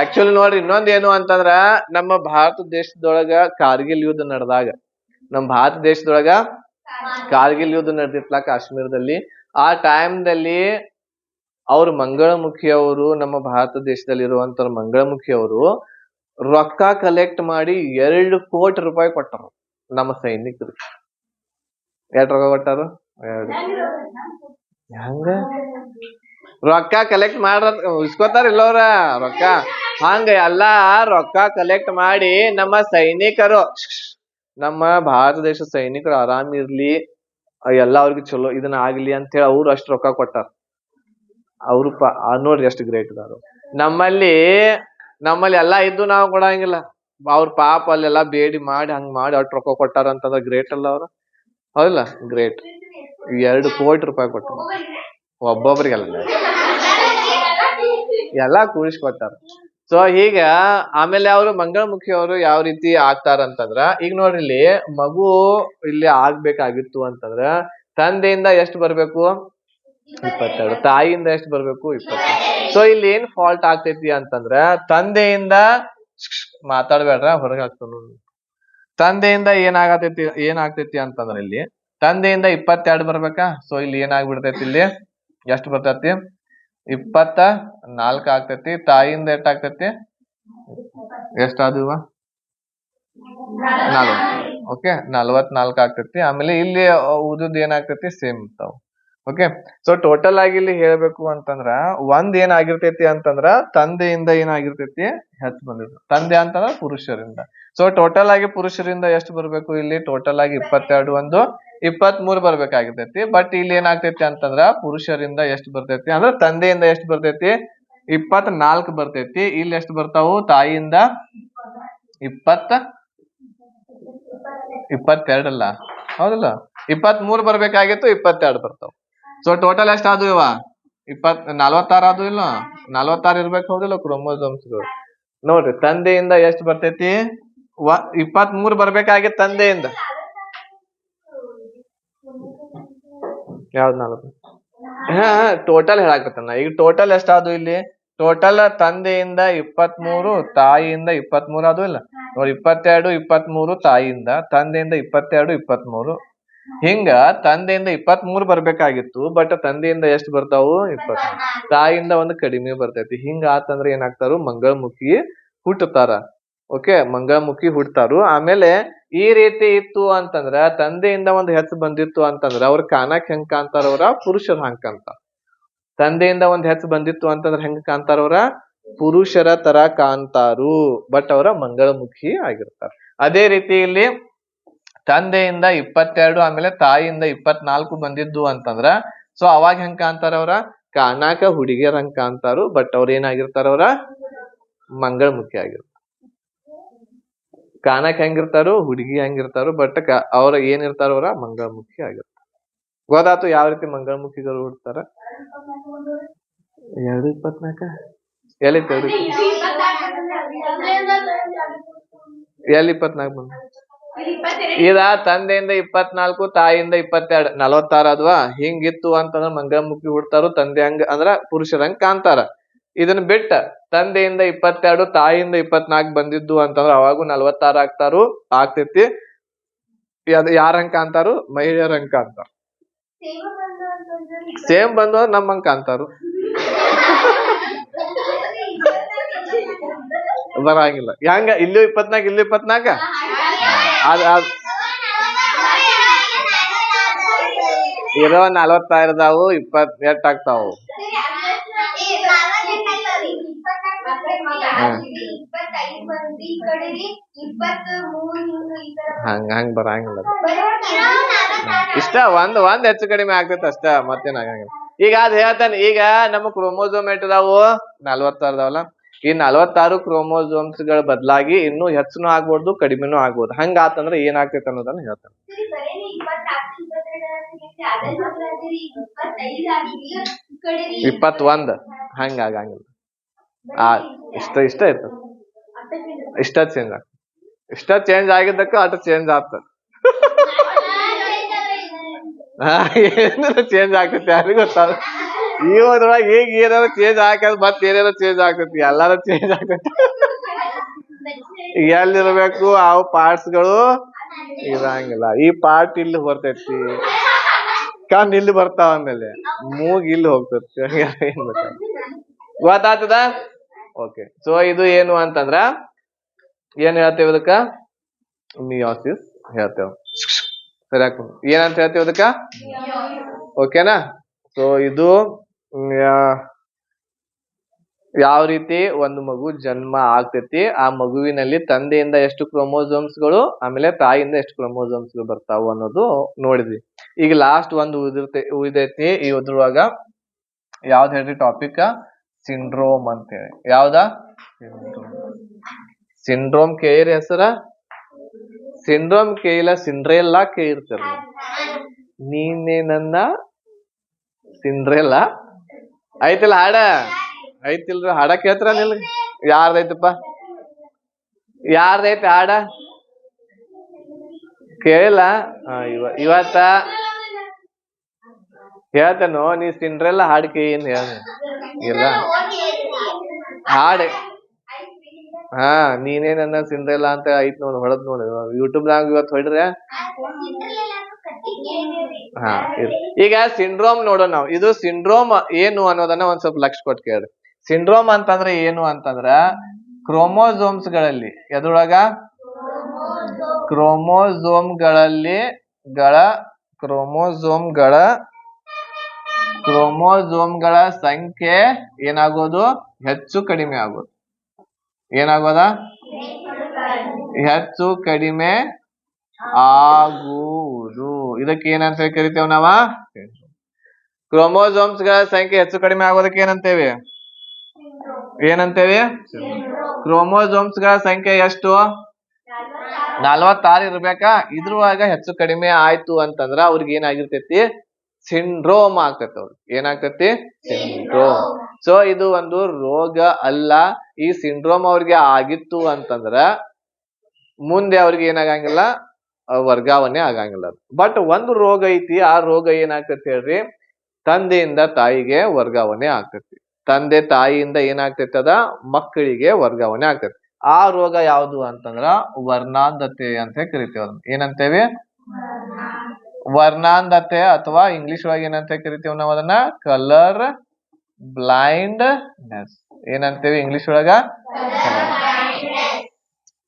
Speaker 1: ಆಕ್ಚುಲಿ ನೋಡ್ರಿ, ಇನ್ನೊಂದೇನು ಅಂತಂದ್ರ ನಮ್ಮ ಭಾರತ ದೇಶದೊಳಗ ಕಾರ್ಗಿಲ್ ಯುದ್ಧ ನಡೆದಾಗ, ನಮ್ಮ ಭಾರತ ದೇಶದೊಳಗ ಕಾರ್ಗಿಲ್ ಯುದ್ಧ ನಡೆದಿತ್ಲ ಕಾಶ್ಮೀರದಲ್ಲಿ. ಆ ಟೈಮ್ದಲ್ಲಿ ಅವ್ರ ಮಂಗಳಮುಖಿಯವರು, ನಮ್ಮ ಭಾರತ ದೇಶದಲ್ಲಿ ಇರುವಂತ ಮಂಗಳಮುಖಿಯವರು ರೊಕ್ಕ ಕಲೆಕ್ಟ್ ಮಾಡಿ 2 ಕೋಟಿ ರೂಪಾಯಿ ಕೊಟ್ಟರು ನಮ್ಮ ಸೈನಿಕರಿಗೆ. ಎಷ್ಟು ರೊಕ್ಕ ಕೊಟ್ಟಾರು? ಹೆಂಗ ರೊಕ್ಕ ಕಲೆಕ್ಟ್ ಮಾಡ್ರ ಇಸ್ಕೊತಾರ ಇಲ್ಲವ್ರ ರೊಕ್ಕ, ಹಂಗ ಎಲ್ಲಾ ರೊಕ್ಕ ಕಲೆಕ್ಟ್ ಮಾಡಿ ನಮ್ಮ ಸೈನಿಕರು, ನಮ್ಮ ಭಾರತ ದೇಶದ ಸೈನಿಕರು ಆರಾಮ್ ಇರ್ಲಿ, ಎಲ್ಲ ಅವ್ರಿಗೆ ಚಲೋ ಇದನ್ನ ಆಗ್ಲಿ ಅಂತ ಹೇಳಿ ಅವ್ರು ಅಷ್ಟು ರೊಕ್ಕ ಕೊಟ್ಟಾರ. ಅವ್ರು ನೋಡ್ರಿ ಎಷ್ಟು ಗ್ರೇಟ್ ಇದಾರು. ನಮ್ಮಲ್ಲಿ ಎಲ್ಲಾ ಇದ್ದು ನಾವು ಕೊಡಂಗಿಲ್ಲ, ಅವ್ರ ಪಾಪ ಅಲ್ಲೆಲ್ಲಾ ಬೇಡಿ ಮಾಡಿ ಹಂಗ್ ಮಾಡಿ ಅಷ್ಟು ರೊಕ್ಕ ಕೊಟ್ಟಾರ ಅಂತಂದ್ರ ಗ್ರೇಟ್ ಅಲ್ಲ ಅವ್ರ, ಹೌದಲ್ಲ? ಗ್ರೇಟ್. 2 ಕೋಟಿ ರೂಪಾಯಿ ಕೊಟ್ಟಾರ ಒಬ್ಬೊಬ್ರಿಗೆಲ್ಲ, ಎಲ್ಲಾ ಕೂಡಿಸ್ಕೊಟ್ಟಾರ. ಸೊ ಈಗ ಆಮೇಲೆ ಅವರು ಮಂಗಳಮುಖಿ ಅವರು ಯಾವ ರೀತಿ ಆಗ್ತಾರಂತಂದ್ರ, ಈಗ ನೋಡ್ರಿ ಇಲ್ಲಿ ಮಗು ಇಲ್ಲಿ ಆಗ್ಬೇಕಾಗಿತ್ತು ಅಂತಂದ್ರ ತಂದೆಯಿಂದ ಎಷ್ಟು ಬರ್ಬೇಕು? 22. ತಾಯಿಯಿಂದ ಎಷ್ಟು ಬರ್ಬೇಕು? 20. ಸೊ ಇಲ್ಲಿ ಏನ್ ಫಾಲ್ಟ್ ಆಗ್ತೈತಿ ಅಂತಂದ್ರ, ತಂದೆಯಿಂದ ಮಾತಾಡ್ಬೇಡ್ರ, ಹೊರಗೆ ಹಾಕ್ತಾನ. ತಂದೆಯಿಂದ ಏನಾಗ್ತೈತಿ ಅಂತಂದ್ರ ಇಲ್ಲಿ ತಂದೆಯಿಂದ 22 ಬರ್ಬೇಕಾ? ಸೊ ಇಲ್ಲಿ ಏನಾಗ್ಬಿಡ್ತೈತಿ, ಇಲ್ಲಿ ಎಷ್ಟು ಬರ್ತೈತಿ? 24 ಆಗ್ತೈತಿ. ತಾಯಿಯಿಂದ ಎಷ್ಟಾಗ್ತೈತಿ? ಎಷ್ಟಾದವ? 40. ಓಕೆ, 44 ಆಗ್ತೈತಿ. ಆಮೇಲೆ ಇಲ್ಲಿ ಉಳಿದ ಏನಾಗ್ತೈತಿ? ಸೇಮ್ ಇರ್ತಾವ. ಓಕೆ, ಸೊ ಟೋಟಲ್ ಆಗಿ ಇಲ್ಲಿ ಹೇಳ್ಬೇಕು ಅಂತಂದ್ರ ಒಂದ್ ಏನಾಗಿರ್ತೈತಿ ಅಂತಂದ್ರ ತಂದೆಯಿಂದ ಏನಾಗಿರ್ತೈತಿ? ಹೆಚ್ಚು ಬಂದಿರ್ತೈತಿ. ತಂದೆ ಅಂತಂದ್ರ ಪುರುಷರಿಂದ. ಸೊ ಟೋಟಲ್ ಆಗಿ ಪುರುಷರಿಂದ ಎಷ್ಟು ಬರ್ಬೇಕು? ಇಲ್ಲಿ ಟೋಟಲ್ ಆಗಿ 22, 1, 23 ಬರ್ಬೇಕಾಗಿರ್ತೈತಿ. ಬಟ್ ಇಲ್ಲಿ ಏನಾಗ್ತೈತಿ ಅಂತಂದ್ರ ಪುರುಷರಿಂದ ಎಷ್ಟು ಬರ್ತೈತಿ ಅಂದ್ರ ತಂದೆಯಿಂದ ಎಷ್ಟು ಬರ್ತೈತಿ? 24 ಬರ್ತೈತಿ. ಇಲ್ಲಿ ಎಷ್ಟು ಬರ್ತಾವು? ತಾಯಿಯಿಂದ 22 ಅಲ್ಲ, ಹೌದಲ್ಲ? 23 ಬರ್ಬೇಕಾಗಿತ್ತು, 22 ಬರ್ತಾವ. ಸೊ ಟೋಟಲ್ ಎಷ್ಟ್ ಆದ್ವು ಇವ? 46 ಆದ್ವು ಇಲ್ಲ? 46 ಇರ್ಬೇಕು, ಹೌದಿಲ್ಲ? ಕ್ರೋಮೋಸೋಮ್ಸ್ಗಳು ನೋಡ್ರಿ, ತಂದೆಯಿಂದ ಎಷ್ಟು ಬರ್ತೈತಿ? 23 ಬರ್ಬೇಕಾಗಿತ್ತು ತಂದೆಯಿಂದ. ಯಾವ್ದು 4? ಟೋಟಲ್ ಹೇಳಾಕತ್ತಾನ. ಈಗ ಟೋಟಲ್ ಎಷ್ಟಾದ್ವು ಇಲ್ಲಿ? ಟೋಟಲ್ ತಂದೆಯಿಂದ 23, ತಾಯಿಯಿಂದ 23 ಅದು ಇಲ್ಲ ನೋಡಿ. 22, 23 ತಾಯಿಯಿಂದ, ತಂದೆಯಿಂದ 22, 23. ಹಿಂಗ ತಂದೆಯಿಂದ 23 ಬರ್ಬೇಕಾಗಿತ್ತು, ಬಟ್ ತಂದೆಯಿಂದ ಎಷ್ಟು ಬರ್ತಾವು? 24. ತಾಯಿಯಿಂದ ಒಂದು ಕಡಿಮೆ ಬರ್ತೈತಿ. ಹಿಂಗ ಆತಂದ್ರ ಏನಾಗ್ತಾರು? ಮಂಗಳಮುಖಿ ಹುಟ್ಟುತ್ತಾರ. ಓಕೆ, ಮಂಗಳಮುಖಿ ಹುಟ್ಟಾರು. ಆಮೇಲೆ ಈ ರೀತಿ ಇತ್ತು ಅಂತಂದ್ರ ತಂದೆಯಿಂದ ಒಂದು ಹೆಚ್ಚು ಬಂದಿತ್ತು ಅಂತಂದ್ರ ಅವ್ರ ಕಾಣಕ್ ಹೆಂಗ್ ಕಾಣ್ತಾರ? ಅವ್ರ ಪುರುಷರ ಹಂಗ್ ಕಾಣ್ತಾರ. ತಂದೆಯಿಂದ ಒಂದ್ ಹೆಚ್ಚು ಬಂದಿತ್ತು ಅಂತಂದ್ರ ಹೆಂಗ್ ಕಾಣ್ತಾರ? ಅವ್ರ ಪುರುಷರ ತರ ಕಾಣ್ತಾರು, ಬಟ್ ಅವರ ಮಂಗಳಮುಖಿ ಆಗಿರ್ತಾರ. ಅದೇ ರೀತಿ ಇಲ್ಲಿ ತಂದೆಯಿಂದ 22 ಆಮೇಲೆ ತಾಯಿಯಿಂದ 24 ಬಂದಿದ್ದು ಅಂತಂದ್ರ ಸೊ ಅವಾಗ ಹೆಂಗ್ ಕಾಣ್ತಾರ? ಅವ್ರ ಕಾಣಾಕ ಹುಡುಗಿಯರ್ ಹಂಗ್ ಕಾಣ್ತಾರು, ಬಟ್ ಅವ್ರ ಏನಾಗಿರ್ತಾರ? ಅವ್ರ ಮಂಗಳಮುಖಿ ಆಗಿರ್ತಾರ. ಕಾಣಾಕ್ ಹೆಂಗಿರ್ತಾರು? ಹುಡುಗಿ ಹೆಂಗಿರ್ತಾರು, ಬಟ್ ಅವ್ರ ಏನಿರ್ತಾರ? ಅವ್ರ ಮಂಗಳಮುಖಿ ಆಗಿರ್ತಾರ. ಗೊತ್ತಾತು ಯಾವ ರೀತಿ ಮಂಗಳಮುಖಿಗಳು ಹುಡ್ತಾರ? 2:24 ಎಲ್ಲಿ 24 ಬಂದ? ಇದ ತಂದೆಯಿಂದ 24, ತಾಯಿಯಿಂದ 22, 46 ಅದ್ವಾ? ಹಿಂಗಿತ್ತು ಅಂತಂದ್ರ ಮಂಗಳಮುಖಿ ಹುಡ್ತಾರು. ತಂದೆ ಹಂಗ ಅಂದ್ರ ಪುರುಷರಂಗ್ ಕಾಣ್ತಾರ. ಇದನ್ನ ಬಿಟ್ಟ ತಂದೆಯಿಂದ 22, ತಾಯಿಯಿಂದ 24 ಬಂದಿದ್ದು ಅಂತಂದ್ರ ಅವಾಗೂ 46 ಆಗ್ತೈತಿ. ಯಾರಂಗ್ ಕಾಣ್ತಾರು? ಮಹಿಳೆಯರಂಗ್ ಕಾಣ್ತಾರ. ಸೇಮ್ ಬಂದು ನಮ್ಮಂಗ್ ಕಾಣ್ತಾರು. ಬರಂಗಿಲ್ಲ. ಹೆಂಗ? ಇಲ್ಲೂ 24, ಇಲ್ಲೂ 24. ಇರೋ 46 20 ಆಗ್ತಾವು. ಹಂಗ್ ಬರಂಗಿಲ್ಲ. ಇಷ್ಟ ಒಂದ್ ಹೆಚ್ಚು ಕಡಿಮೆ ಆಗ್ತೈತಿ ಅಷ್ಟ, ಮತ್ತೇನ್ ಆಗಂಗಿಲ್ಲ. ಈಗ ಅದ್ ಹೇಳ್ತಾನೆ, ಈಗ ನಮ್ಮ ಕ್ರೋಮೋಸೋಮ್ ಎಷ್ಟಿದಾವು? 46 ಅದಾವಲ್ಲ. ಈ 46 ಕ್ರೋಮೋಸೋಮ್ಸ್ ಗಳ ಬದಲಾಗಿ ಇನ್ನೂ ಹೆಚ್ಚುನು ಆಗ್ಬೋದು, ಕಡಿಮೆನೂ ಆಗ್ಬೋದು. ಹಂಗ ಆತಂದ್ರ ಏನಾಗ್ತೈತಿ ಅನ್ನೋದನ್ನ ಹೇಳ್ತಾನೆ. 21 ಹಂಗ ಆಗಂಗಿಲ್ಲ. ಇಷ್ಟ ಇತ್ತು. ಇಷ್ಟ ಚೇಂಜ್ ಆಗ್ತದೆ. ಇಷ್ಟ ಚೇಂಜ್ ಆಗಿದ್ದಕ್ಕ ಅಟ ಚೇಂಜ್ ಆಗ್ತದ. ಏನಾರ ಚೇಂಜ್ ಆಗ್ತೈತಿ ಯಾರಿಗ ಗೊತ್ತಾಗ. ಇವದ್ರೊಳಗೆ ಹೇಗ್ ಏನಾರ ಚೇಂಜ್ ಹಾಕದ್ ಮತ್ ಏನಾರ ಚೇಂಜ್ ಆಗ್ತೈತಿ. ಎಲ್ಲಾರು ಚೇಂಜ್ ಆಗ್ತೈತಿ. ಎಲ್ಲಿರ್ಬೇಕು ಆ ಪಾರ್ಟ್ಸ್ ಗಳು ಇರಂಗಿಲ್ಲ. ಈ ಪಾರ್ಟ್ ಇಲ್ಲಿ ಬರ್ತೈತಿ, ಕಣ್ ಇಲ್ಲಿ ಬರ್ತಾವ, ಆಮೇಲೆ ಮೂಗ್ ಇಲ್ಲಿ ಹೋಗ್ತೈತಿ. ಗೊತ್ತಾಗ್ತದ? ಓಕೆ. ಸೊ ಇದು ಏನು ಅಂತಂದ್ರ ಏನ್ ಹೇಳ್ತೇವೆ ಇದಕ್ಕ? ಮಿಯೋಸಿಸ್ ಹೇಳ್ತೇವೆ. ಸರಿ ಹಾಕು. ಏನಂತ ಹೇಳ್ತೇವೆ ಇದಕ್ಕ? ಓಕೆನಾ? ಸೊ ಇದು ಯಾವ ರೀತಿ ಒಂದು ಮಗು ಜನ್ಮ ಆಗ್ತೈತಿ, ಆ ಮಗುವಿನಲ್ಲಿ ತಂದೆಯಿಂದ ಎಷ್ಟು ಕ್ರೋಮೋಸೋಮ್ಸ್ಗಳು ಆಮೇಲೆ ತಾಯಿಯಿಂದ ಎಷ್ಟು ಕ್ರೋಮೋಸೋಮ್ಸ್ಗಳು ಬರ್ತಾವು ಅನ್ನೋದು ನೋಡಿದ್ವಿ. ಈಗ ಲಾಸ್ಟ್ ಒಂದು ಉಳಿದೈತಿ. ಇದ್ರೊಳಗ ಯಾವ್ದು ಹೇಳ್ರಿ ಟಾಪಿಕ್? ಸಿಂಡ್ರೋಮ್ ಅಂತೇಳಿ. ಯಾವ್ದ? ಸಿಂಡ್ರೋಮ್ ಕೇಳಿರಿ ಹೆಸರ? ಸಿಂಡ್ರೋಮ್ ಕೇಳಿಲ್ಲ, ಸಿಂಡ್ರೆಲ್ಲಾ ಕೇಳಿರ್ತಾರ. ನೀನೆ ನನ್ನ ಸಿಂಡ್ರೆಲ್ಲಾ ಐತಿಲ್ಲ ಹಾಡ? ಐತಿಲ್ರಿ ಹಾಡ ಕೇಳ್ತಾರ ನಿಲ್? ಯಾರ್ದೈತಪ್ಪ? ಯಾರ್ದೈತಿ ಹಾಡ? ಕೇಳಿಲ್ಲ? ಇವತ್ತ ಹೇಳ್ತೇನೋ. ನೀ ಸಿಂಡ್ರೆಲ್ಲಾ ಹಾಡ್ ಕೇಳ್ ಹೇಳ. ಇಲ್ಲ ಹಾಡ್ ನೀನೇ ನನ್ನ ಸಿಂಡ್ರೆಲ್ಲಾ ಅಂತ ಐತ್ ನೋಡ್, ಹೊಳದ್ ನೋಡಿ ಯೂಟ್ಯೂಬ್ ನಾಗ ಇವತ್ತು ಹೊಡ್ರೆ. ಈಗ ಸಿಂಡ್ರೋಮ್ ನೋಡೋಣ ನಾವು. ಇದು ಸಿಂಡ್ರೋಮ್ ಏನು ಅನ್ನೋದನ್ನ ಒಂದ್ ಸ್ವಲ್ಪ ಲಕ್ಷ ಕೊಟ್ಟು ಕೇಳ್ರಿ. ಸಿಂಡ್ರೋಮ್ ಅಂತಂದ್ರೆ ಏನು ಅಂತಂದ್ರ ಕ್ರೋಮೋಸೋಮ್ಸ್ ಗಳಲ್ಲಿ, ಎದ್ರೊಳಗ? ಕ್ರೋಮೋಸೋಮ್ಗಳ ಸಂಖ್ಯೆ ಏನಾಗೋದು? ಹೆಚ್ಚು ಕಡಿಮೆ ಆಗೋದು. ಏನಾಗೋದ? ಹೆಚ್ಚು ಕಡಿಮೆ ಆಗುವುದು. ಇದಕ್ಕೆ ಏನಂತ ಕರಿತೇವೆ ನಾವ? ಕ್ರೋಮೋಸೋಮ್ಸ್ ಗಳ ಸಂಖ್ಯೆ ಹೆಚ್ಚು ಕಡಿಮೆ ಆಗೋದಕ್ಕೆ ಏನಂತೇವೆ? ಕ್ರೋಮೋಸೋಮ್ಸ್ ಗಳ ಸಂಖ್ಯೆ ಎಷ್ಟು? 46 ಇರ್ಬೇಕಾ? ಇದ್ರೊಳಗ ಹೆಚ್ಚು ಕಡಿಮೆ ಆಯ್ತು ಅಂತಂದ್ರ ಅವ್ರಿಗೆ ಏನಾಗಿರ್ತೈತಿ? ಸಿಂಡ್ರೋಮ್ ಆಗ್ತೈತಿ. ಅವ್ರಿಗೆ ಏನಾಗ್ತೈತಿ? ಸಿಂಡ್ರೋಮ್. ಸೊ ಇದು ಒಂದು ರೋಗ ಅಲ್ಲ. ಈ ಸಿಂಡ್ರೋಮ್ ಅವ್ರಿಗೆ ಆಗಿತ್ತು ಅಂತಂದ್ರ ಮುಂದೆ ಅವ್ರಿಗೆ ಏನಾಗಂಗಿಲ್ಲ, ವರ್ಗಾವಣೆ ಆಗಂಗಿಲ್ಲ. ಬಟ್ ಒಂದು ರೋಗ ಐತಿ. ಆ ರೋಗ ಏನಾಗ್ತೈತಿ ಹೇಳ್ರಿ? ತಂದೆಯಿಂದ ತಾಯಿಗೆ ವರ್ಗಾವಣೆ ಆಗ್ತೈತಿ. ತಂದೆ ತಾಯಿಯಿಂದ ಏನಾಗ್ತೈತಿ? ಅದ ಮಕ್ಕಳಿಗೆ ವರ್ಗಾವಣೆ ಆಗ್ತೈತಿ. ಆ ರೋಗ ಯಾವುದು ಅಂತಂದ್ರ ವರ್ಣಾಂಧತೆ ಅಂತ ಕರಿತೇವೆ. ಏನಂತೇವೆ? ವರ್ಣಾಂಧತೆ ಅಥವಾ ಇಂಗ್ಲಿಷ್ ಒಳಗೆ ಏನಂತ ಕರಿತೀವಿ ನಾವು ಅದನ್ನ ಕಲರ್ ಬ್ಲೈಂಡ್ನೆಸ್. ಏನಂತೇವಿ ಇಂಗ್ಲಿಷ್ ಒಳಗ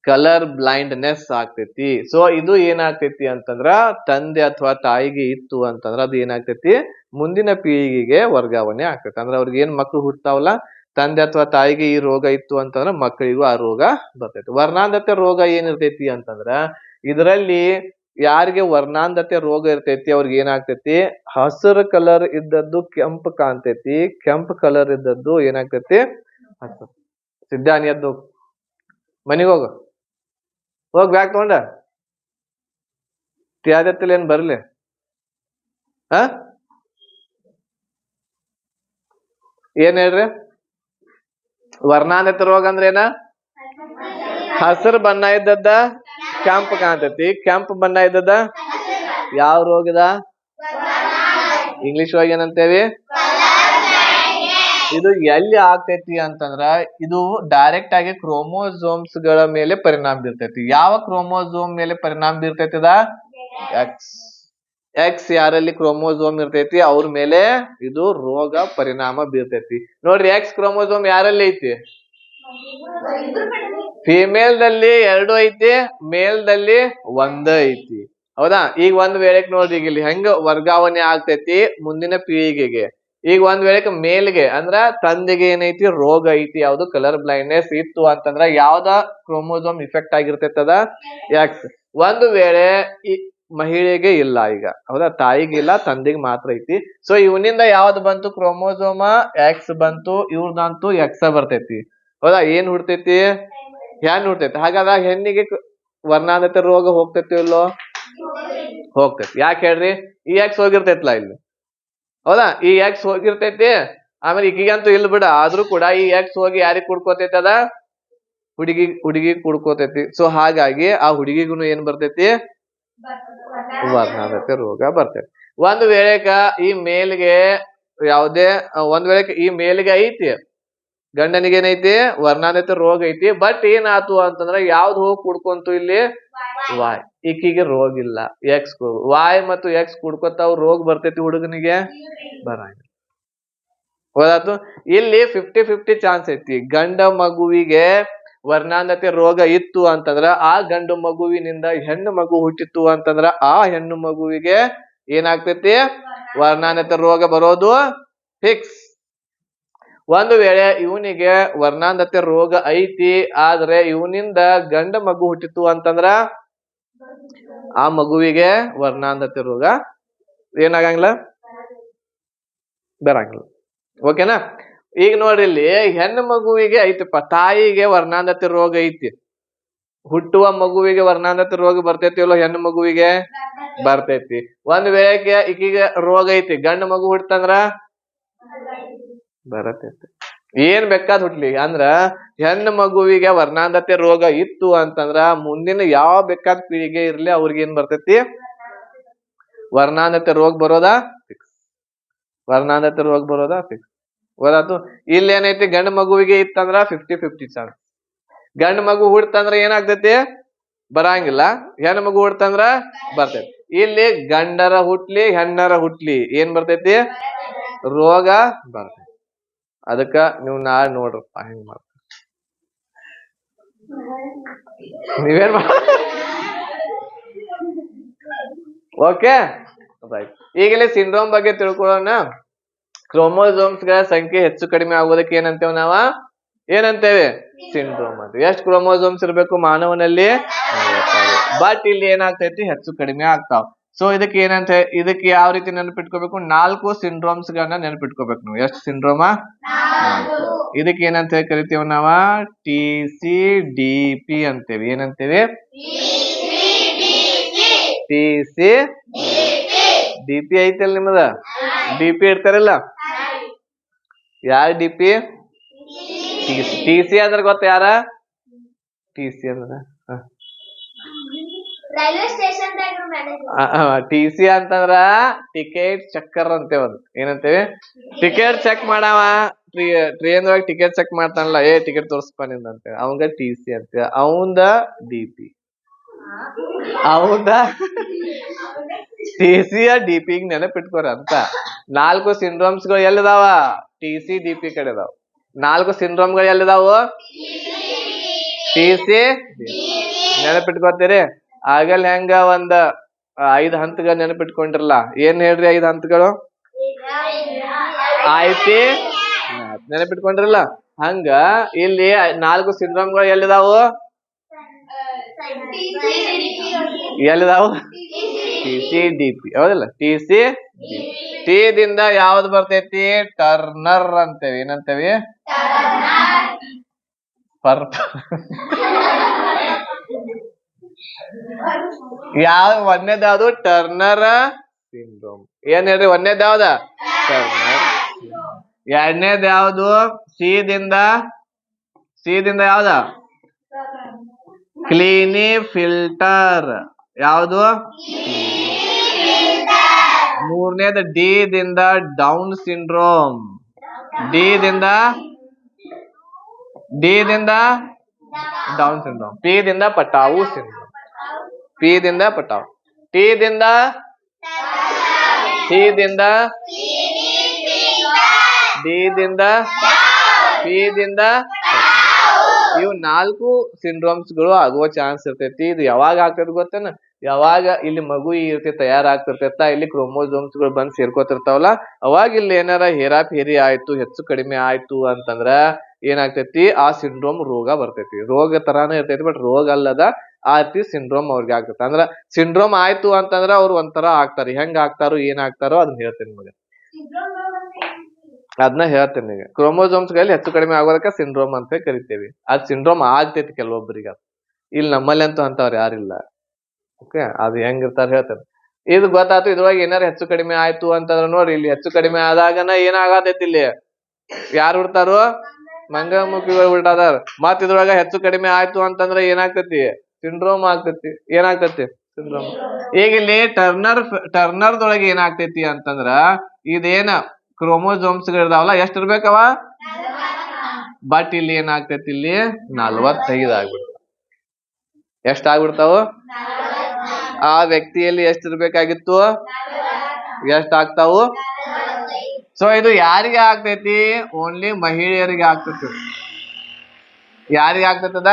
Speaker 1: ಕಲರ್ ಬ್ಲೈಂಡ್ನೆಸ್ ಆಗ್ತೈತಿ. ಸೊ ಇದು ಏನಾಗ್ತೈತಿ ಅಂತಂದ್ರ ತಂದೆ ಅಥವಾ ತಾಯಿಗೆ ಇತ್ತು ಅಂತಂದ್ರ ಅದು ಏನಾಗ್ತೈತಿ ಮುಂದಿನ ಪೀಳಿಗೆಗೆ ವರ್ಗಾವಣೆ ಆಗ್ತೈತಿ. ಅಂದ್ರೆ ಅವ್ರಿಗೆ ಏನ್ ಮಕ್ಳು ಹುಡ್ತಾವಲ್ಲ, ತಂದೆ ಅಥವಾ ತಾಯಿಗೆ ಈ ರೋಗ ಇತ್ತು ಅಂತಂದ್ರ ಮಕ್ಕಳಿಗೂ ಆ ರೋಗ ಬರ್ತೈತಿ. ವರ್ಣಾಂಧತೆ ರೋಗ ಏನಿರ್ತೈತಿ ಅಂತಂದ್ರ ಇದರಲ್ಲಿ ಯಾರಿಗೆ ವರ್ಣಾಂಧತೆ ರೋಗ ಇರ್ತೈತಿ ಅವ್ರಿಗೆ ಏನಾಗ್ತೈತಿ ಹಸಿರು ಕಲರ್ ಇದ್ದದ್ದು ಕೆಂಪು ಕಾಣ್ತೈತಿ, ಕೆಂಪು ಕಲರ್ ಇದ್ದದ್ದು ಏನಾಗ್ತೈತಿ ಹಸಿರು. ಸಿದ್ಧಾನಿ ಎದ್ದು ಮನಿಗ್ ಹೋಗ್ ಬ್ಯಾಗ್ ತಗೊಂಡ ತ್ಯಾದತ್ತಿಲ್ಲ ಏನ್ ಬರ್ಲಿ. ಏನ್ ಹೇಳ್ರಿ, ವರ್ಣಾಂಧತೆ ರೋಗ ಅಂದ್ರೆ ಏನ? ಹಸಿರು ಬಣ್ಣ ಇದ್ದದ್ದ ಕೆಂಪು ಕಾಣ್ತೈತಿ, ಕೆಂಪು ಬಣ್ಣ ಇದ್ದದ ಯಾವ ರೋಗದ? ಇಂಗ್ಲಿಷ್ ಒಳಗೆ ಏನಂತೇವಿ? ಇದು ಎಲ್ಲಿ ಆಗ್ತೈತಿ ಅಂತಂದ್ರ ಇದು ಡೈರೆಕ್ಟ್ ಆಗಿ ಕ್ರೋಮೋಸೋಮ್ಸ್ ಗಳ ಮೇಲೆ ಪರಿಣಾಮ ಬೀರ್ತೈತಿ. ಯಾವ ಕ್ರೋಮೋಸೋಮ್ ಮೇಲೆ ಪರಿಣಾಮ ಬೀರ್ತೈತದ? ಎಕ್ಸ್. ಎಕ್ಸ್ ಯಾರಲ್ಲಿ ಕ್ರೋಮೋಸೋಮ್ ಇರ್ತೈತಿ ಅವ್ರ ಮೇಲೆ ಇದು ರೋಗ ಪರಿಣಾಮ ಬೀರ್ತೈತಿ. ನೋಡ್ರಿ, ಎಕ್ಸ್ ಕ್ರೋಮೋಸೋಮ್ ಯಾರಲ್ಲಿ ಐತಿ? ಫಿಮೇಲ್ದಲ್ಲಿ 2 ಐತಿ, ಮೇಲ್ದಲ್ಲಿ 1 ಐತಿ. ಹೌದಾ? ಈಗ ಒಂದ್ ವೇಳೆಕ್ ನೋಡ್ರಿ, ಈಗ ಇಲ್ಲಿ ಹೆಂಗ ವರ್ಗಾವಣೆ ಆಗ್ತೈತಿ ಮುಂದಿನ ಪೀಳಿಗೆಗೆ. ಈಗ ಒಂದ್ ವೇಳೆಕ್ ಮೇಲ್ಗೆ ಅಂದ್ರ ತಂದೆಗೆ ಏನೈತಿ ರೋಗ ಐತಿ, ಯಾವ್ದು ಕಲರ್ ಬ್ಲೈಂಡ್ನೆಸ್ ಇತ್ತು ಅಂತಂದ್ರ ಯಾವ್ದ ಕ್ರೋಮೋಸೋಮ್ ಇಫೆಕ್ಟ್ ಆಗಿರ್ತೈತದ? ಎಕ್ಸ್. ಒಂದು ವೇಳೆ ಈ ಮಹಿಳೆಗೆ ಇಲ್ಲ, ಈಗ ಹೌದಾ, ತಾಯಿಗೆ ಇಲ್ಲ, ತಂದೆಗೆ ಮಾತ್ರ ಐತಿ. ಸೊ ಇವನಿಂದ ಯಾವ್ದು ಬಂತು? ಕ್ರೋಮೋಸೋಮ ಎಕ್ಸ್ ಬಂತು, ಇವ್ರದಂತೂ ಎಕ್ಸ ಬರ್ತೈತಿ. ಹೌದಾ? ಏನ್ ಹುಡ್ತೈತಿ? ಹೆಣ್ಣು ಹುಡ್ತೈತಿ. ಹಾಗಾದ್ರೆ ಹೆಣ್ಣಿಗೆ ವರ್ಣಾಂಧತೆ ರೋಗ ಹೋಗ್ತೈತಿ ಇಲ್ಲೋ? ಹೋಗ್ತೈತಿ. ಯಾಕೆ ಹೇಳ್ರಿ? ಈ ಎಕ್ಸ್ ಹೋಗಿರ್ತೈತ್ಲಾ ಇಲ್ಲಿ. ಹೌದಾ? ಈ ಎಕ್ಸ್ ಹೋಗಿರ್ತೈತಿ, ಆಮೇಲೆ ಈಗಂತೂ ಇಲ್ಲ ಬಿಡ, ಆದ್ರೂ ಕೂಡ ಈ ಎಕ್ಸ್ ಹೋಗಿ ಯಾರಿಗ್ ಕುಡ್ಕೋತೈತಿ? ಅದ ಹುಡುಗಿ ಕುಡ್ಕೋತೈತಿ. ಸೊ ಹಾಗಾಗಿ ಆ ಹುಡುಗಿಗೂ ಏನ್ ಬರ್ತೈತಿ? ವರ್ಣಾಂಧತೆ ರೋಗ ಬರ್ತೈತಿ. ಒಂದ್ ವೇಳೆಕ ಈ ಮೇಲ್ಗೆ ಯಾವ್ದೇ ಒಂದ್ ವೇಳೆ ಈ ಮೇಲ್ಗೆ ಐತಿ, ಗಂಡನಿಗೆ ಏನೈತಿ ವರ್ಣಾಂಧತೆ ರೋಗ ಐತಿ. ಬಟ್ ಏನಾತು ಅಂತಂದ್ರ ಯಾವ್ದು ಹೋಗಿ ಕುಡ್ಕೊಂತು ಇಲ್ಲಿ? ವಾಯ್. ಈಕಿಗೆ ರೋಗ ಇಲ್ಲ, ಎಕ್ಸ್. ವಾಯ್ ಮತ್ತು ಎಕ್ಸ್ ಕುಡ್ಕೊತಾವ್, ರೋಗ ಬರ್ತೈತಿ ಹುಡುಗನಿಗೆ? ಬರಂಗಿಲ್ಲ. ಹೌದಾತು? ಇಲ್ಲಿ 50-50 ಚಾನ್ಸ್ ಐತಿ. ಗಂಡ ಮಗುವಿಗೆ ವರ್ಣಾಂಧತೆ ರೋಗ ಇತ್ತು ಅಂತಂದ್ರ ಆ ಗಂಡು ಮಗುವಿನಿಂದ ಹೆಣ್ಣು ಮಗು ಹುಟ್ಟಿತ್ತು ಅಂತಂದ್ರ ಆ ಹೆಣ್ಣು ಮಗುವಿಗೆ ಏನಾಗ್ತೈತಿ ವರ್ಣಾಂಧತೆ ರೋಗ ಬರೋದು ಫಿಕ್ಸ್. ಒಂದು ವೇಳೆ ಇವನಿಗೆ ವರ್ಣಾಂಧತೆ ರೋಗ ಐತಿ, ಆದ್ರೆ ಇವನಿಂದ ಗಂಡ ಮಗು ಹುಟ್ಟಿತು ಅಂತಂದ್ರ ಆ ಮಗುವಿಗೆ ವರ್ಣಾಂಧತೆ ರೋಗ ಏನಾಗಂಗಿಲ್ಲ, ಬರಂಗಿಲ್ಲ. ಓಕೆನಾ? ಈಗ ನೋಡ್ರಿ, ಇಲ್ಲಿ ಹೆಣ್ಣು ಮಗುವಿಗೆ ಐತಿಪ್ಪ, ತಾಯಿಗೆ ವರ್ಣಾಂಧತೆ ರೋಗ ಐತಿ. ಹುಟ್ಟುವ ಮಗುವಿಗೆ ವರ್ಣಾಂಧತೆ ರೋಗ ಬರ್ತೈತಿ ಇಲ್ಲೋ? ಹೆಣ್ಣು ಮಗುವಿಗೆ ಬರ್ತೈತಿ. ಒಂದ್ ವೇಳೆಗೆ ಈಕಿಗೆ ರೋಗ ಐತಿ, ಗಂಡು ಮಗು ಹುಟ್ಟಂದ್ರ ಬರತೈತಿ. ಏನ್ ಬೇಕಾದ್ ಹುಟ್ಲಿ, ಅಂದ್ರ ಹೆಣ್ಣು ಮಗುವಿಗೆ ವರ್ಣಾಂಧತೆ ರೋಗ ಇತ್ತು ಅಂತಂದ್ರ ಮುಂದಿನ ಯಾವ ಬೇಕಾದ ಪೀಳಿಗೆ ಇರ್ಲಿ ಅವ್ರಿಗೆ ಏನ್ ಬರ್ತೈತಿ? ವರ್ಣಾಂಧತೆ ರೋಗ ಬರೋದಾ ಫಿಕ್ಸ್. ವರ್ಣಾಂಧತೆ ರೋಗ ಬರೋದಾ ಫಿಕ್ಸ್. ಗೊತ್ತಾತು? ಇಲ್ಲಿ ಏನೈತಿ, ಗಂಡು ಮಗುವಿಗೆ ಇತ್ತಂದ್ರ 50-50 ಚಾನ್ಸ್. ಗಂಡು ಮಗು ಹುಡ್ತಂದ್ರ ಏನಾಗ್ತೈತಿ? ಬರಂಗಿಲ್ಲ. ಹೆಣ್ಣು ಮಗು ಹುಡ್ತಂದ್ರ ಬರ್ತೈತಿ. ಇಲ್ಲಿ ಗಂಡರ ಹುಟ್ಲಿ ಹೆಣ್ಣರ ಹುಟ್ಲಿ ಏನ್ ಬರ್ತೈತಿ? ರೋಗ ಬರ್ತೈತಿ. ಅದಕ್ಕ ನೀವು ನಾಳೆ ನೋಡ್ರಪ್ಪ ಹೆಂಗ್ ಮಾಡ್ತ ನೀವೇನ್ ಓಕೆ ರೈಟ್. ಈಗಲೇ ಸಿಂಡ್ರೋಮ್ ಬಗ್ಗೆ ತಿಳ್ಕೊಳ್ಳೋಣ. ಕ್ರೋಮೋಸೋಮ್ಸ್ ಗಳ ಸಂಖ್ಯೆ ಹೆಚ್ಚು ಕಡಿಮೆ ಆಗೋದಕ್ಕೆ ಏನಂತೇವೆ ನಾವ? ಏನಂತೇವೆ? ಸಿಂಡ್ರೋಮ್ ಅಂತ. ಎಷ್ಟು ಕ್ರೋಮೋಸೋಮ್ಸ್ ಇರ್ಬೇಕು ಮಾನವನಲ್ಲಿ? 46. ಬಟ್ ಇಲ್ಲಿ ಏನಾಗ್ತೈತಿ ಹೆಚ್ಚು ಕಡಿಮೆ ಆಗ್ತಾವ. ಸೊ ಇದಕ್ಕೆ ಏನಂತ, ಇದಕ್ಕೆ ಯಾವ ರೀತಿ ನೆನಪಿಟ್ಕೋಬೇಕು? 4 ಸಿಂಡ್ರೋಮ್ಸ್ ಗಳನ್ನ ನೆನಪಿಟ್ಕೋಬೇಕು ನೀವು. ಎಷ್ಟು ಸಿಂಡ್ರೋಮ? 4. ಇದಕ್ಕೆ ಏನಂತ ಕರಿತೀವಿ ನಾವ? TCDP ಅಂತೇವಿ. ಏನಂತೇವಿ? TCDP ಐತಲ್ ನಿಮ್ಮದ? DP ಇರ್ತಾರಲ್ಲ, ಯಾರ DP? TC ಅಂದ್ರೆ ಗೊತ್ತ? ಯಾರ TC ಅಂದ್ರ? TC ಅಂತಂದ್ರ ಟಿಕೆಟ್ ಚೆಕ್ಕರ್ ಅಂತೇವ. ಏನಂತೇವಿ? ಟಿಕೆಟ್ ಚೆಕ್ ಮಾಡವ. ಟ್ರೇನ್ ಒಳಗೆ ಟಿಕೆಟ್ ಚೆಕ್ ಮಾಡ್ತಾನಲ್ಲ, ಟಿಕೆಟ್ ತೋರ್ಸ್ಪ ನಿಂದ ಅಂತೇಳಿ ಅವಂಗ TC ಅಂತೇವ. ಅವಂದ DP. ಅವಂದ TC DP ನೆನಪಿಟ್ಕೋರ ಅಂತ. 4 ಸಿಂಡ್ರೋಮ್ಸ್ಗಳು ಎಲ್ಲಿದಾವ? TC DP ಕಡೆ ಇದಾವ. 4 ಸಿಂಡ್ರೋಮ್ಗಳು ಎಲ್ಲಿದಾವು? TC ನೆನಪಿಟ್ಕೋತೀರಿ? ಆಗಲ್ ಹೆಂಗ ಒಂದ್ 5 ಹಂತಗಳು ನೆನಪಿಟ್ಕೊಂಡಿರಲ್ಲ. ಏನ್ ಹೇಳ್ರಿ 5 ಹಂತಗಳು? IP ನೆನಪಿಟ್ಕೊಂಡಿರಲ್ಲ. ಹಂಗ ಇಲ್ಲಿ 4 ಸಿಂಡ್ರೋಮ್ಗಳು ಎಲ್ಲಿದಾವು? ಎಲ್ಲಿದಾವು? TC DP ಹೌದಿಲ್ಲ? TC T ದಿಂದ ಯಾವ್ದು ಬರ್ತೈತಿ? ಟರ್ನರ್ ಅಂತೇವಿ. ಏನಂತೇವಿ? ಒಂದೇದ್ ಯಾವ್ದು? Turner syndrome. ಏನ್ ಹೇಳ್ರಿ ಒಂದೇದ್ ಯಾವ್ದ? ಟರ್ನರ್. ಎರಡನೇದ್ ಯಾವ್ದು? ಸಿ ದಿಂದ ಯಾವ್ದ? ಕ್ಲೀನಿ ಫಿಲ್ಟರ್. ಯಾವ್ದು? ಮೂರನೇದು ಡಿ ದಿಂದ ಡೌನ್ ಸಿಂಡ್ರೋಮ್. ಡಿ ದಿಂದ ಡೌನ್ ಸಿಂಡ್ರೋಮ್. ಪಿ ದಿಂದ ಪಟಾವು ಸಿಂಡ್ರೋಮ್. ಪಿ ದಿಂದ ಪಟಾವು. ಟಿ ದಿಂದ ಸಿ ದಿಂದ ಡಿ ದಿಂದ ಪಿ ದಿಂದ ಇವು 4 ಸಿಂಡ್ರೋಮ್ಸ್ಗಳು ಆಗುವ ಚಾನ್ಸ್ ಇರ್ತೈತಿ. ಇದು ಯಾವಾಗ ಆಗ್ತೈತಿ ಗೊತ್ತೇನ? ಯಾವಾಗ ಇಲ್ಲಿ ಮಗು ಈ ರೀತಿ ತಯಾರಾಗ್ತಿರ್ತೈತ, ಇಲ್ಲಿ ಕ್ರೋಮೋಸೋಮ್ಸ್ಗಳು ಬಂದ್ ಸೇರ್ಕೋತಿರ್ತಾವಲ್ಲ, ಅವಾಗ ಇಲ್ಲಿ ಏನಾರ ಹೇರಾಫೇರಿ ಆಯ್ತು, ಹೆಚ್ಚು ಕಡಿಮೆ ಆಯ್ತು ಅಂತಂದ್ರ ಏನಾಗ್ತೈತಿ? ಆ ಸಿಂಡ್ರೋಮ್ ರೋಗ ಬರ್ತೈತಿ. ರೋಗ ತರಾನೇ ಇರ್ತೈತಿ, ಬಟ್ ರೋಗ ಅಲ್ಲದ. ಆ ರೀತಿ ಸಿಂಡ್ರೋಮ್ ಅವ್ರಿಗೆ ಆಗ್ತೈತಿ. ಅಂದ್ರ ಸಿಂಡ್ರೋಮ್ ಆಯ್ತು ಅಂತಂದ್ರ ಅವ್ರು ಒಂಥರ ಆಗ್ತಾರ. ಹೆಂಗ್ ಆಗ್ತಾರೋ ಏನ್ ಆಗ್ತಾರೋ ಅದನ್ನ ಹೇಳ್ತೇನೆ ನಿಮಗೆ. ಅದನ್ನ ಹೇಳ್ತೇನೆ ಈಗ. ಕ್ರೋಮೋಸೋಮ್ಸ್ಗಳಲ್ಲಿ ಹೆಚ್ಚು ಕಡಿಮೆ ಆಗೋದಕ್ಕೆ ಸಿಂಡ್ರೋಮ್ ಅಂತ ಕರಿತೇವಿ. ಅದ್ ಸಿಂಡ್ರೋಮ್ ಆಗ್ತೈತಿ ಕೆಲವೊಬ್ಬರಿಗೆ. ಇಲ್ಲಿ ನಮ್ಮಲ್ಲಿ ಅಂತೂ ಅಂತವ್ರು ಯಾರಿಲ್ಲ. ಓಕೆ, ಅದು ಹೆಂಗಿರ್ತಾರ ಹೇಳ್ತೇನೆ. ಇದು ಗೊತ್ತಾಯ್ತು. ಇದ್ರೊಳಗೆ ಏನಾರ ಹೆಚ್ಚು ಕಡಿಮೆ ಆಯ್ತು ಅಂತಂದ್ರ ನೋಡ್ರಿ, ಇಲ್ಲಿ ಹೆಚ್ಚು ಕಡಿಮೆ ಆದಾಗನ ಏನಾಗತೈತಿ? ಇಲ್ಲಿ ಯಾರು ಹುಡ್ತಾರು? ಮಂಗಮುಖಿಗಳು ಹುಟ್ಟಾದಾರ. ಮತ್ ಇದ್ರೊಳಗ ಹೆಚ್ಚು ಕಡಿಮೆ ಆಯ್ತು ಅಂತಂದ್ರ ಏನಾಗ್ತೈತಿ? ಸಿಂಡ್ರೋಮ್ ಆಗ್ತೈತಿ. ಏನಾಗ್ತೈತಿ? ಸಿಂಡ್ರೋಮ್. ಈಗ ಇಲ್ಲಿ ಟರ್ನರ್ದೊಳಗೆ ಏನಾಗ್ತೈತಿ ಅಂತಂದ್ರ, ಇದೇನ ಕ್ರೋಮೋಸೋಮ್ಸ್ಗಳಿದಾವಲ್ಲ, ಎಷ್ಟ್ ಇರ್ಬೇಕವ? ಬಟ್ ಇಲ್ಲಿ ಏನಾಗ್ತೈತಿ? ಇಲ್ಲಿ 45 ಆಗ್ಬಿಡ್ತಾವ. ಎಷ್ಟ್ ಆಗ್ಬಿಡ್ತಾವ? ಆ ವ್ಯಕ್ತಿಯಲ್ಲಿ ಎಷ್ಟ್ ಇರ್ಬೇಕಾಗಿತ್ತು? ಎಷ್ಟ್ ಆಗ್ತಾವು? ಸೊ ಇದು ಯಾರಿಗೆ ಆಗ್ತೈತಿ? ಓನ್ಲಿ ಮಹಿಳೆಯರಿಗೆ ಆಗ್ತೈತಿ. ಯಾರಿಗೆ ಆಗ್ತೈತದ?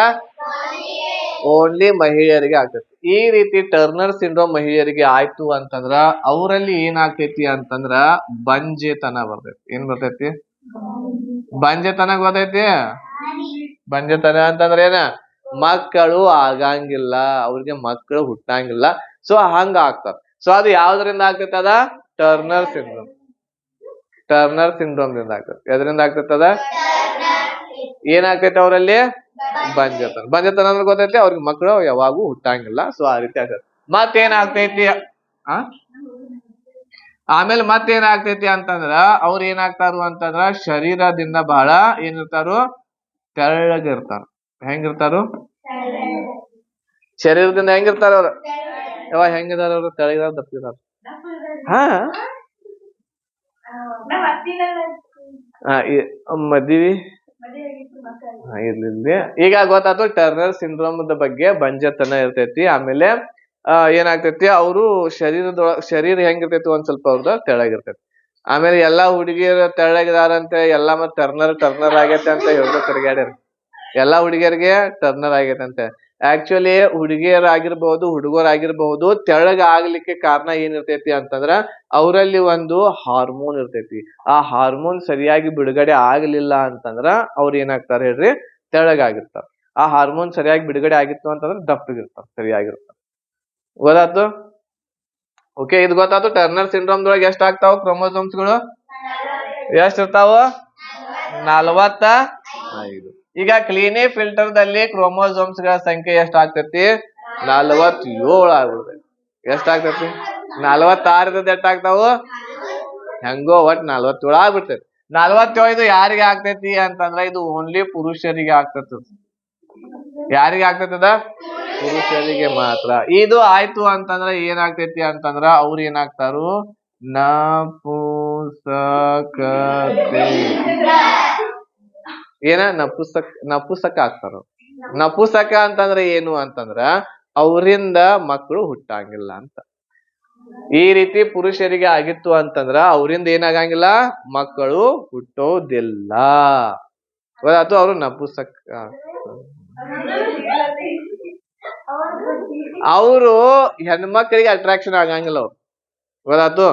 Speaker 1: ಓನ್ಲಿ ಮಹಿಳೆಯರಿಗೆ ಆಗ್ತೈತಿ. ಈ ರೀತಿ ಟರ್ನರ್ ಸಿಂಡ್ರೋಮ್ ಮಹಿಳೆಯರಿಗೆ ಆಯ್ತು ಅಂತಂದ್ರ ಅವರಲ್ಲಿ ಏನಾಗ್ತೈತಿ ಅಂತಂದ್ರ ಬಂಜೆತನ ಬರ್ತೈತಿ. ಏನ್ ಬರ್ತೈತಿ? ಬಂಜೆತನ ಗೊತ್ತೈತಿ? ಬಂಜೆತನ ಅಂತಂದ್ರ ಏನ? ಮಕ್ಕಳು ಆಗಂಗಿಲ್ಲ, ಅವ್ರಿಗೆ ಮಕ್ಕಳು ಹುಟ್ಟಂಗಿಲ್ಲ. ಸೊ ಹಂಗ ಆಗ್ತಾರ. ಸೊ ಅದು ಯಾವ್ದ್ರಿಂದ ಆಗ್ತೈತಿ? ಅದ ಟರ್ನರ್ ಸಿಂಡ್ರೋಮ್. ಟರ್ನರ್ ಸಿಂಡ್ರೋಮ್ ದಿಂದ ಆಗ್ತೈತಿ. ಎದ್ರಿಂದ ಆಗ್ತೈತದ? ಏನಾಗ್ತೈತಿ ಅವರಲ್ಲಿ? ಬಂಜೆತನ. ಬಂಜೆತನ ಅಂದ್ರೆ ಗೊತ್ತೈತಿ, ಅವ್ರಿಗೆ ಮಕ್ಕಳು ಯಾವಾಗೂ ಹುಟ್ಟಂಗಿಲ್ಲ. ಸೊ ಆ ರೀತಿ ಆಗ್ತೈತಿ. ಮತ್ತೇನಾಗ್ತೈತಿ? ಆಮೇಲೆ ಮತ್ತೇನಾಗ್ತೈತಿ ಅಂತಂದ್ರ ಅವ್ರ ಏನಾಗ್ತಾರು ಅಂತಂದ್ರ ಶರೀರದಿಂದ ಬಹಳ ಏನಿರ್ತಾರು? ತೆಳ್ಳಗಿರ್ತಾರ. ಹೆಂಗಿರ್ತಾರು? ಶರೀರದಿಂದ ಹೆಂಗಿರ್ತಾರ ಅವ್ರ? ಯಾವಾಗ ಹೆಂಗಿದಾರ ಅವ್ರು? ತೆಳ್ಳಗಿದಾರ, ದಪ್ಪಿದಾರ? ಮದ್ವಿ ಇರ್ಲಿ. ಈಗ ಗೊತ್ತಾಯ್ತು ಟರ್ನರ್ ಸಿಂಡ್ರೋಮ್ ಬಗ್ಗೆ. ಬಂಜೆತನ ಇರ್ತೈತಿ. ಆಮೇಲೆ ಏನಾಗ್ತೈತಿ? ಅವರು ಶರೀರ ಹೆಂಗಿರ್ತೈತಿ? ಒಂದ್ ಸ್ವಲ್ಪ ಅವ್ರದ ತೆಳ್ಳಗಿರ್ತೈತಿ. ಆಮೇಲೆ ಎಲ್ಲಾ ಹುಡುಗಿಯರು ತೆಳ್ಳಗಿದಾರಂತೆ ಎಲ್ಲಾ ಮತ್ ಟರ್ನರ್ ಆಗೈತೆ ಅಂತ ಹೇಳ್ದೆ ತಿರ್ಗಾಡ್ಯಾರ. ಎಲ್ಲಾ ಹುಡುಗಿಯರಿಗೆ ಟರ್ನರ್ ಆಗೈತೆ ಅಂತೆ. ಆಕ್ಚುಲಿ ಹುಡುಗಿಯರಾಗಿರ್ಬಹುದು, ಹುಡುಗರಾಗಿರ್ಬಹುದು, ತೆಳ್ಳಗ ಆಗ್ಲಿಕ್ಕೆ ಕಾರಣ ಏನಿರ್ತೈತಿ ಅಂತಂದ್ರ ಅವರಲ್ಲಿ ಒಂದು ಹಾರ್ಮೋನ್ ಇರ್ತೈತಿ. ಆ ಹಾರ್ಮೋನ್ ಸರಿಯಾಗಿ ಬಿಡುಗಡೆ ಆಗ್ಲಿಲ್ಲ ಅಂತಂದ್ರ ಅವ್ರ ಏನಾಗ್ತಾರ ಹೇಳ್ರಿ? ತೆಳ್ಳಗಾಗಿರ್ತಾರ. ಆ ಹಾರ್ಮೋನ್ ಸರಿಯಾಗಿ ಬಿಡುಗಡೆ ಆಗಿತ್ತು ಅಂತಂದ್ರ ದಪ್ಪಗಿರ್ತಾರ, ಸರಿಯಾಗಿರ್ತಾರ. ಗೊತ್ತಾಯ್ತು? ಓಕೆ, ಇದು ಗೊತ್ತಾಯ್ತು. ಟರ್ನರ್ ಸಿಂಡ್ರೋಮ್ ದೊಳಗೆ ಎಷ್ಟ್ ಆಗ್ತಾವ ಕ್ರೋಮೋಸೋಮ್ಸ್ಗಳು? ಎಷ್ಟ್ ಇರ್ತಾವ? 45. ಈಗ ಕ್ಲೀನಿ ಫಿಲ್ಟರ್ ದಲ್ಲಿ ಕ್ರೋಮೋಸೋಮ್ಸ್ ಗಳ ಸಂಖ್ಯೆ ಎಷ್ಟ್ ಆಗ್ತೈತಿ? 47 ಆಗ್ಬಿಡ್ತೈತಿ. ಎಷ್ಟ್ ಆಗ್ತೈತಿ? 46 ಎಷ್ಟಾಗ್ತಾವು? ಹೆಂಗೋ ಒಟ್ 47 ಆಗ್ಬಿಡ್ತೈತಿ. 47 ಇದು ಯಾರಿಗೆ ಆಗ್ತೈತಿ ಅಂತಂದ್ರ ಇದು ಓನ್ಲಿ ಪುರುಷರಿಗೆ ಆಗ್ತೈತಿ. ಯಾರಿಗೆ ಆಗ್ತೈತದ? ಪುರುಷರಿಗೆ ಮಾತ್ರ. ಇದು ಆಯ್ತು ಅಂತಂದ್ರ ಏನಾಗ್ತೈತಿ ಅಂತಂದ್ರ ಅವ್ರ ಏನಾಗ್ತಾರು? ನಪುಂಸಕತೆ. ಏನ? ನಪುಂಸಕ ಆಗ್ತಾರ. ನಪುಂಸಕ ಅಂತಂದ್ರ ಏನು ಅಂತಂದ್ರ ಅವರಿಂದ ಮಕ್ಕಳು ಹುಟ್ಟಂಗಿಲ್ಲ ಅಂತ. ಈ ರೀತಿ ಪುರುಷರಿಗೆ ಆಗಿತ್ತು ಅಂತಂದ್ರ ಅವರಿಂದ ಏನಾಗಂಗಿಲ್ಲ, ಮಕ್ಕಳು ಹುಟ್ಟೋದಿಲ್ಲ. ಅದು ಅವರು ನಪುಂಸಕ. ಅವರು ಹೆಣ್ಮಕ್ಳಿಗೆ ಅಟ್ರಾಕ್ಷನ್ ಆಗಂಗಿಲ್ಲ. ಅವ್ರು ಗೊತ್ತಾತು,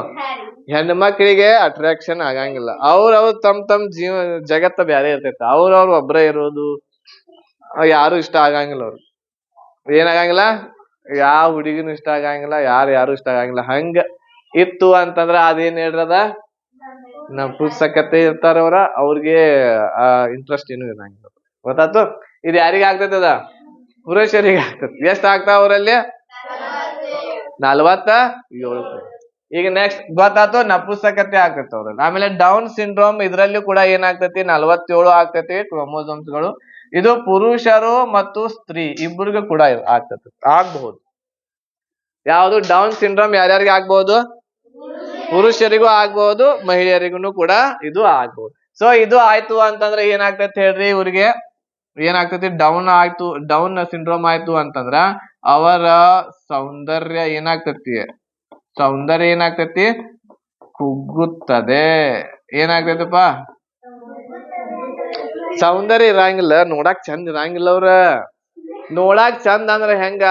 Speaker 1: ಹೆಣ್ಮಕ್ಳಿಗೆ ಅಟ್ರಾಕ್ಷನ್ ಆಗಂಗಿಲ್ಲ. ಅವ್ರವ್ರು ತಮ್ ಜೀವ ಜಗತ್ತ ಬ್ಯಾರೆ ಇರ್ತೈತ. ಅವ್ರವ್ರು ಒಬ್ರೇ ಇರೋದು, ಯಾರು ಇಷ್ಟ ಆಗಂಗಿಲ್ಲ. ಅವ್ರು ಏನಾಗಂಗಿಲ್ಲ, ಯಾವ ಹುಡುಗಿನೂ ಇಷ್ಟ ಆಗಂಗಿಲ್ಲ, ಯಾರು ಇಷ್ಟ ಆಗಂಗಿಲ್ಲ. ಹಂಗ ಇತ್ತು ಅಂತಂದ್ರ ಅದೇನ್ ಹೇಳ್ರದ, ನಪುಂಸಕತೆ ಇರ್ತಾರ ಅವ್ರ. ಅವ್ರಿಗೆ ಇಂಟ್ರೆಸ್ಟ್ ಏನು ಇರಂಗಿಲ್ಲ. ಗೊತ್ತಾತು. ಇದು ಯಾರಿಗೆ ಆಗ್ತೈತದ, ಪುರುಷರಿಗೆ ಆಗ್ತದೆ. ಎಷ್ಟ್ ಆಗ್ತಾವ ಅವರಲ್ಲಿ, 47. ಈಗ ನೆಕ್ಸ್ಟ್ ಗೊತ್ತಾತು, ನಪುಂಸಕತೆ ಆಗ್ತೈತೆ ಅವ್ರಲ್ಲಿ. ಆಮೇಲೆ ಡೌನ್ ಸಿಂಡ್ರೋಮ್, ಇದ್ರಲ್ಲೂ ಕೂಡ ಏನಾಗ್ತೈತಿ, 47 ಆಗ್ತೈತಿ ಕ್ರೋಮೋಸೋಮ್ಸ್ ಗಳು. ಇದು ಪುರುಷರು ಮತ್ತು ಸ್ತ್ರೀ ಇಬ್ಬರಿಗೂ ಕೂಡ ಆಗ್ಬಹುದು. ಯಾವುದು ಡೌನ್ ಸಿಂಡ್ರೋಮ್ ಯಾರ್ಯಾರಿಗೆ ಆಗ್ಬಹುದು, ಪುರುಷರಿಗೂ ಆಗ್ಬಹುದು, ಮಹಿಳೆಯರಿಗೂ ಕೂಡ ಇದು ಆಗ್ಬಹುದು. ಸೊ ಇದು ಆಯ್ತು ಅಂತಂದ್ರೆ ಏನಾಗ್ತೈತಿ ಹೇಳ್ರಿ, ಇವ್ರಿಗೆ ಏನಾಗ್ತೈತಿ, ಡೌನ್ ಸಿಂಡ್ರೋಮ್ ಆಯ್ತು ಅಂತಂದ್ರ ಅವರ ಸೌಂದರ್ಯ ಏನಾಗ್ತೈತಿ, ಕುಗ್ಗುತ್ತದೆ. ಏನಾಗ್ತೈತಪ್ಪ, ಸೌಂದರ್ಯ ಇರಂಗಿಲ್ಲ, ನೋಡಾಕ್ ಚಂದ ಇರಂಗಿಲ್ಲ. ಅವ್ರ ನೋಡಾಕ್ ಚಂದ ಅಂದ್ರೆ ಹೆಂಗ,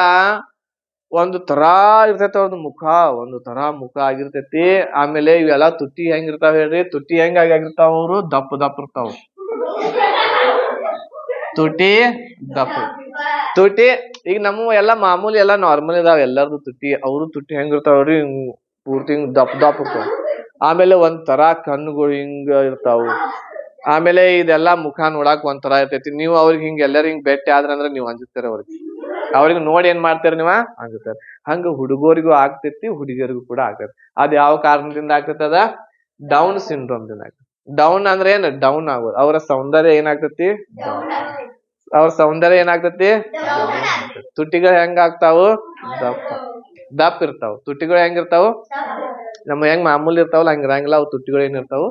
Speaker 1: ಒಂದು ತರಾ ಇರ್ತೈತಿ ಅವ್ರದ್ದು ಮುಖ, ಒಂದು ತರಾ ಮುಖ ಆಗಿರ್ತೈತಿ. ಆಮೇಲೆ ಇವೆಲ್ಲಾ ತುಟಿ ಹೆಂಗಿರ್ತಾವ ಹೇಳ್ರಿ, ತುಟಿ ಹೆಂಗ ಆಗಿರ್ತಾವ, ಅವ್ರು ದಪ್ಪ ಇರ್ತಾವ. ತುಟಿ ದಪ್ಪ, ತುಟಿ ಈಗ ನಮ್ಮ ಎಲ್ಲಾ ಮಾಮೂಲಿ ಎಲ್ಲಾ ನಾರ್ಮಲ್ ಇದಾವ ಎಲ್ಲಾರ್ದು ತುಟಿ. ಅವ್ರು ತುಟಿ ಹೆಂಗಿರ್ತಾವ್ರಿ, ಪೂರ್ತಿ ದಪ್ಪ ಇರ್ತಾವ. ಆಮೇಲೆ ಒಂದ್ ತರಾ ಕಣ್ಣುಗಳು ಹಿಂಗ ಇರ್ತಾವು. ಆಮೇಲೆ ಇದೆಲ್ಲಾ ಮುಖ ನೋಡಾಕ್ ಒಂದ್ ತರ ಇರ್ತೈತಿ. ನೀವು ಅವ್ರಿಗೆ ಹಿಂಗ ಎಲ್ಲರೂ ಹಿಂಗ್ ಭೇಟಿ ಆದ್ರಂದ್ರ ನೀವ್ ಅಂಜುತ್ತೀರ. ಅವ್ರಿಗೆ ನೋಡಿ ಏನ್ ಮಾಡ್ತೀರ ನೀವ, ಅಂಜುತ್ತಾರೆ. ಹಂಗ ಹುಡುಗರಿಗೂ ಆಗ್ತೈತಿ, ಹುಡುಗಿಯರಿಗೂ ಕೂಡ ಆಗ್ತೈತಿ. ಅದ್ ಯಾವ ಕಾರಣದಿಂದ ಆಗ್ತೈತಿ, ಅದ ಡೌನ್ ಸಿಂಡ್ರೋಮ್ ದಿಂದ ಆಗ್ತೈತಿ. ಡೌನ್ ಅಂದ್ರೆ ಏನ್, ಡೌನ್ ಆಗೋದು. ಅವರ ಸೌಂದರ್ಯ ಏನಾಗ್ತೈತಿ, ತುಟಿಗಳು ಹೆಂಗ ಆಗ್ತಾವು, ದಪ್ಪ ಇರ್ತಾವ. ತುಟಿಗಳು ಹೆಂಗಿರ್ತಾವು, ನಮ್ಮ ಹೆಂಗ್ ಮಾಮೂಲಿ ಇರ್ತಾವಲ್ಲ ಹಂಗಿರಂಗಿಲ್ಲ. ಅವು ತುಟಿಗಳು ಏನಿರ್ತಾವು,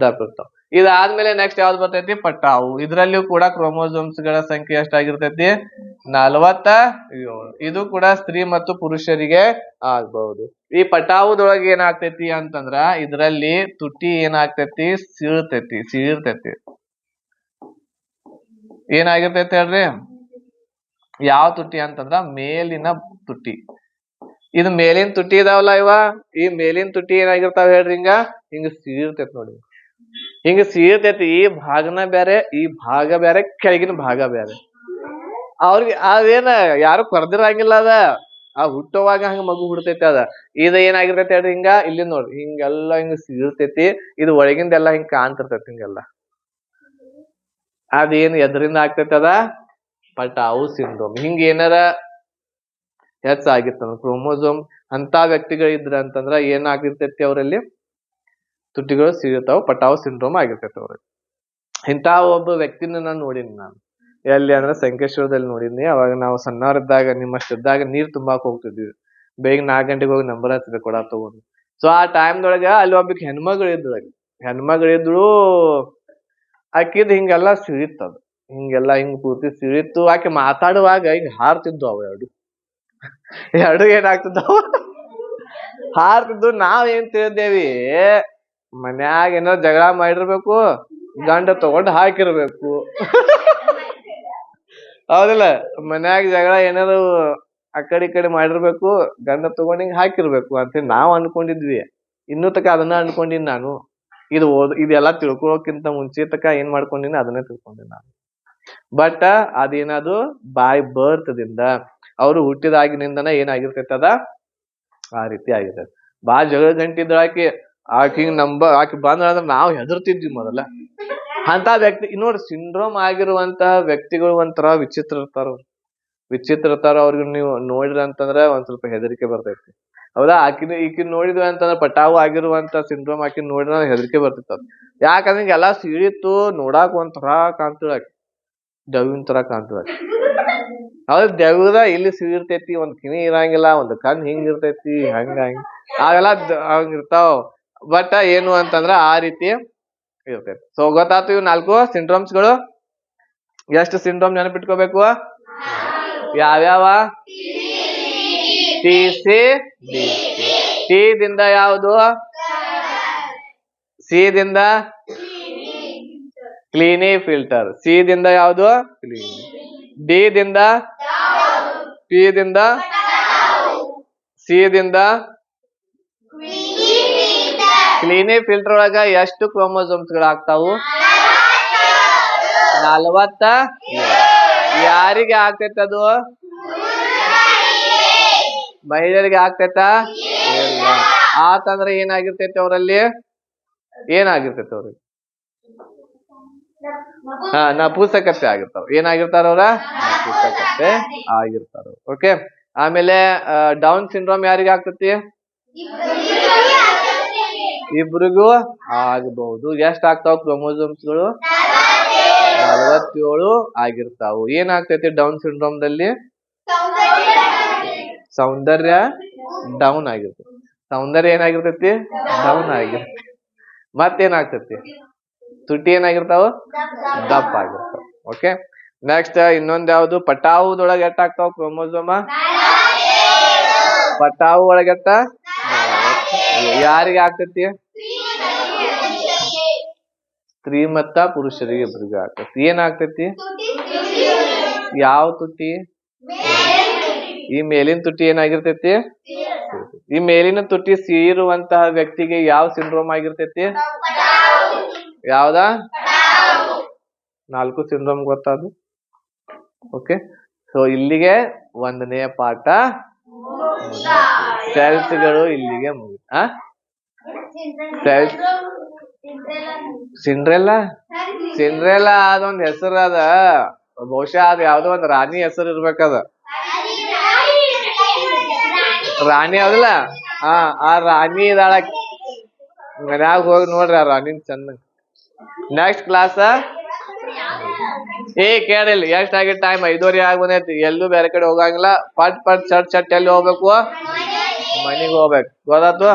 Speaker 1: ದಪ್ಪ ಇರ್ತಾವ. ಇದಾದ್ಮೇಲೆ ನೆಕ್ಸ್ಟ್ ಯಾವ್ದು ಬರ್ತೈತಿ, ಪಟಾವು. ಇದ್ರಲ್ಲಿಯೂ ಕೂಡ ಕ್ರೋಮೋಸೋಮ್ಸ್ ಗಳ ಸಂಖ್ಯೆ ಎಷ್ಟಾಗಿರ್ತೈತಿ, 47. ಇದು ಕೂಡ ಸ್ತ್ರೀ ಮತ್ತು ಪುರುಷರಿಗೆ ಆಗ್ಬಹುದು. ಈ ಪಟಾವುದೊಳಗೆ ಏನಾಗ್ತೈತಿ ಅಂತಂದ್ರ ಇದ್ರಲ್ಲಿ ತುಟಿ ಏನಾಗ್ತೈತಿ, ಸೀಳ್ತೈತಿ. ಏನಾಗಿರ್ತೈತಿ ಹೇಳ್ರಿ, ಯಾವ ತುಟಿ ಅಂತಂದ್ರ ಮೇಲಿನ ತುಟಿ. ಇದು ಮೇಲಿನ ತುಟಿ ಇದಾವಲ್ಲ ಈ ಮೇಲಿನ ತುಟಿ ಏನಾಗಿರ್ತಾವ ಹೇಳ್ರಿ, ಹಿಂಗ ಸೀಳ್ತೈತಿ ನೋಡಿ. ಹಿಂಗ ಸೀಳ್ತೈತಿ. ಈ ಭಾಗನ ಬೇರೆ, ಈ ಭಾಗ ಬೇರೆ, ಕೆಳಗಿನ ಭಾಗ ಬೇರೆ. ಅವ್ರಿಗೆ ಅದೇನ ಯಾರು ಕೊರ್ದಿರಂಗಿಲ್ಲ. ಅದ ಆ ಹುಟ್ಟೋವಾಗ ಹಂಗ ಮಗು ಹುಡ್ತೈತಿ. ಅದ ಇದ ಏನಾಗಿರ್ತೈತಿ ಹೇಳ್ರಿ, ಹಿಂಗ ಇಲ್ಲಿ ನೋಡ್ರಿ, ಹಿಂಗೆಲ್ಲಾ ಹಿಂಗ ಸೀಳ್ತೈತಿ. ಇದು ಒಳಗಿಂದೆಲ್ಲಾ ಹಿಂಗ ಕಾಣ್ತಿರ್ತೈತಿ ಹಿಂಗೆಲ್ಲಾ. ಅದೇನು ಎದರಿಂದ ಆಗ್ತೈತಿ, ಅದ ಪಟಾವು ಸಿಂಡ್ರೋಮ್. ಹಿಂಗ ಏನಾರ ಹೆಚ್ಚಾಗಿತ್ತ ಕ್ರೋಮೋಸೋಮ್ ಅಂತ ವ್ಯಕ್ತಿಗಳು ಇದ್ರ ಅಂತಂದ್ರ ಏನಾಗಿರ್ತೈತಿ, ಅವರಲ್ಲಿ ತುಟಿಗಳು ಸೀಳ್ತಾವ, ಪಟಾವು ಸಿಂಡ್ರೋಮ್ ಆಗಿರ್ತೈತಿ ಅವ್ರಿಗೆ. ಇಂಥ ಒಬ್ಬ ವ್ಯಕ್ತಿನ ನಾನು ನೋಡಿನಿ. ನಾನು ಎಲ್ಲಿ ಅಂದ್ರೆ ಸಂಕೇಶ್ವರದಲ್ಲಿ ನೋಡಿದ್ನಿ. ಅವಾಗ ನಾವು ಸಣ್ಣವರಿದ್ದಾಗ ನಿಮ್ಮಷ್ಟಿದ್ದಾಗ ನೀರ್ ತುಂಬಾಕ್ ಹೋಗ್ತಿದ್ವಿ. ಬೇಗ 4 ಗಂಟೆಗೆ ಹೋಗಿ ನಂಬರ್ ಹಚ್ಚಿದೆ ಕೊಡ ತಗೊಂಡು. ಸೊ ಆ ಟೈಮ್ದೊಳಗ ಅಲ್ಲಿ ಒಬ್ಬಕ್ಕೆ ಹೆಣ್ಮಗಳಿದ್ರು. ಆಕಿದ್ ಹಿಂಗೆಲ್ಲಾ ಸಿಳಿತದ, ಹಿಂಗೆಲ್ಲಾ ಹಿಂಗ್ ಪೂರ್ತಿ ಸಿಳಿತ್ತು. ಆಕೆ ಮಾತಾಡುವಾಗ ಹಿಂಗ್ ಹಾರ್ತಿದ್ವು. ಅವ ಎರಡು ಏನಾಗ್ತಿದ್ದವು, ಹಾರ್ತಿದ್ದು. ನಾವ್ ಏನ್ ತಿಳಿದೇವಿ, ಮನ್ಯಾಗ ಏನಾರು ಜಗಳ ಮಾಡಿರ್ಬೇಕು, ಗಂಡ ತಗೊಂಡು ಹಾಕಿರ್ಬೇಕು. ಹೌದಿಲ್ಲ, ಮನ್ಯಾಗ ಜಗಳ ಏನಾರು ಆ ಕಡೆ ಮಾಡಿರ್ಬೇಕು, ಗಂಡ ತಗೊಂಡ್ ಹಿಂಗ್ ಹಾಕಿರ್ಬೇಕು ಅಂತ ನಾವ್ ಅನ್ಕೊಂಡಿದ್ವಿ. ಇನ್ನೂ ತಕ ಅದನ್ನ ಅನ್ಕೊಂಡಿನಿ ನಾನು. ಇದೆಲ್ಲಾ ತಿಳ್ಕೊಳಕ್ಕಿಂತ ಮುಂಚೆ ತಕ ಏನ್ ಮಾಡ್ಕೊಂಡಿನಿ, ಅದನ್ನೇ ತಿಳ್ಕೊಂಡಿನಿ ನಾನು. ಬಟ್ ಅದೇನದು ಬೈ ಬರ್ತ್ ದಿಂದ, ಅವ್ರು ಹುಟ್ಟಿದಾಗಿನಿಂದನ ಏನಾಗಿರ್ತೈತಿ, ಅದ ಆ ರೀತಿ ಆಗಿರ್ತೈತಿ. ಬಾಳ ಜಗಳ ಗಂಟಿದ್ರ ಆಕಿ ಆಕಿ ಬಂದ್ರ ನಾವ್ ಹೆದರ್ತಿದ್ವಿ ಮೊದಲ. ಅಂತ ವ್ಯಕ್ತಿ ನೋಡ್ರಿ, ಸಿಂಡ್ರೋಮ್ ಆಗಿರುವಂತಹ ವ್ಯಕ್ತಿಗಳು ಒಂಥರ ವಿಚಿತ್ರ ಇರ್ತಾರ. ಅವ್ರಿಗೆ ನೀವು ನೋಡ್ರಿ ಅಂತಂದ್ರ ಒಂದ್ ಸ್ವಲ್ಪ ಹೆದರಿಕೆ ಬರ್ತೈತಿ. ಹೌದಾ, ಈಕಿನ್ ನೋಡಿದ್ವಿ ಅಂತಂದ್ರ ಪಟಾವು ಆಗಿರುವಂತ ಸಿಂಡ್ರೋಮ್ ಆಕಿನ್ ನೋಡಿದ್ರ ಹೆದರಿಕೆ ಬರ್ತಿತ್ತ. ಯಾಕಂದ್ರೆ ಎಲ್ಲಾ ಸಿಳಿತ್ತು, ನೋಡಾಕ್ ಒಂಥರ ಕಾಣ್ತಿಳ, ದೆವ್ವಿನ ತರ ಕಾಣ್ತಿಳ. ಹೌದ್, ದೆವ್ವದ ಇಲ್ಲಿ ಸಿಳಿರ್ತೈತಿ, ಒಂದ್ ಕಿವಿ ಇರಂಗಿಲ್ಲ, ಒಂದ್ ಕಣ್ ಹಿಂಗಿರ್ತೈತಿ, ಹಂಗ ಅವೆಲ್ಲ ಹಂಗಿರ್ತಾವ. ಬಟ್ ಏನು ಅಂತಂದ್ರ ಆ ರೀತಿ ಇರ್ತೈತಿ. ಸೊ ಗೊತ್ತಾಯ್ತು ಇವ್ 4 ಸಿಂಡ್ರೋಮ್ಸ್ ಗಳು. ಎಷ್ಟು ಸಿಂಡ್ರೋಮ್ ನೆನಪಿಟ್ಕೋಬೇಕು, ಯಾವ್ಯಾವ, TC, DC. ಟಿ ದಿಂದ ಯಾವುದು? ಸಿ ದಿಂದ ಕ್ಲೀನಿ ಫಿಲ್ಟರ್. ಸಿ ದಿಂದ ಯಾವುದು? ಕ್ಲೀನಿ. ಡಿ ದಿಂದ ಪಿ ದಿಂದ ಸಿ ದಿಂದ ಕ್ಲೀನಿ ಫಿಲ್ಟರ್ ಒಳಗ ಎಷ್ಟು ಕ್ರೋಮೋಸೋಮ್ಸ್ ಗಳಾಗ್ತಾವು? 40. ಯಾರಿಗೆ ಆಗ್ತೈತೆ ಅದು? ಮಹಿಳೆಯರಿಗೆ ಆಗ್ತೈತಾ? ಇಲ್ಲ. ಆತಂದ್ರೆ ಏನಾಗಿರ್ತೈತೆ ಅವರಲ್ಲಿ? ಏನಾಗಿರ್ತೈತೆ ಅವ್ರಿಗೆ? ನಪುಂಸಕತೆ ಆಗಿರ್ತಾವ. ಏನಾಗಿರ್ತಾರ ಅವ್ರ? ನಪುಂಸಕತೆ ಆಗಿರ್ತಾರ. ಓಕೆ. ಆಮೇಲೆ ಡೌನ್ ಸಿಂಡ್ರೋಮ್ ಯಾರಿಗೆ ಆಗ್ತತಿ? ಇಬ್ರಿಗೂ ಆಗಬಹುದು. ಎಷ್ಟ್ ಆಗ್ತಾವ ಕ್ರೋಮೋಸೋಮ್ಸ್ ಗಳು? 47 ಆಗಿರ್ತಾವು. ಏನಾಗ್ತೈತಿ ಡೌನ್ ಸಿಂಡ್ರೋಮ್ ದಲ್ಲಿ? ಸೌಂದರ್ಯ ಡೌನ್ ಆಗಿರ್ತೈತಿ. ಸೌಂದರ್ಯ ಏನಾಗಿರ್ತೈತಿ? ಡೌನ್ ಆಗಿರ್ತೈತಿ. ಮತ್ತೇನಾಗ್ತೈತಿ? ತುಟಿ ಏನಾಗಿರ್ತಾವ? ದಪ್ಪ ಆಗಿರ್ತಾವ. ಓಕೆ. ನೆಕ್ಸ್ಟ್ ಇನ್ನೊಂದ್ ಯಾವ್ದು? ಪಟಾವುದೊಳಗೆ ಎಷ್ಟ್ ಆಗ್ತಾವ ಕ್ರೋಮೋಸೋಮ? ಪಟಾವು ಒಳಗೆಟ್ಟ? ಯಾರಿಗೆ ಆಗ್ತೈತಿ? ಸ್ತ್ರೀ ಮತ್ತ ಪುರುಷರಿಗೆ ಇಬ್ಬರಿಗೆ ಆಗ್ತೈತಿ. ಏನಾಗ್ತೈತಿ? ಯಾವ ತುಟಿ? ಈ ಮೇಲಿನ ತುಟಿ ಏನಾಗಿರ್ತೈತಿ? ಈ ಮೇಲಿನ ತುಟಿ ಸೇರುವಂತಹ ವ್ಯಕ್ತಿಗೆ ಯಾವ ಸಿಂಡ್ರೋಮ್ ಆಗಿರ್ತೈತಿ? ಯಾವ್ದ? 4 ಸಿಂಡ್ರೋಮ್ ಗೊತ್ತಾದು. ಓಕೆ. ಸೊ ಇಲ್ಲಿಗೆ 1ನೇ ಪಾಠ ಸೆಲ್ಸ್ ಗಳು ಇಲ್ಲಿಗೆ ಮುಗಿತ. ಸೆಲ್ಸ್ ಸಿಂಡ್ರೆಲ್ಲಾ ಅದೊಂದ್ ಹೆಸರು ಅದ. ಬಹುಶಃ ಅದ್ ಯಾವ್ದೋ ಒಂದ್ ರಾಣಿ ಹೆಸರು ಇರ್ಬೇಕದ. ರಾಣಿ ಅದಲ್ಲ. ಆ ರಾಣಿ ಇದಾಳ. ಮನ್ಯಾಗ ಹೋಗಿ ನೋಡ್ರಿ ಆ ರಾಣಿನ್ ಚಂದ. ನೆಕ್ಸ್ಟ್ ಕ್ಲಾಸ್ ಕೇಳಿಲ್ಲ ಎಷ್ಟಾಗಿ ಟೈಮ್? 5:30 ಆಗಿ ಬಂದೈತಿ. ಎಲ್ಲೂ ಬೇರೆ ಕಡೆ ಹೋಗಂಗಿಲ್ಲ. ಪಟ್ ಚಟ್ ಎಲ್ಲಿ ಹೋಗ್ಬೇಕು? ಮನಿಗ್ ಹೋಗ್ಬೇಕು. ಗೊತ್ತಾತು?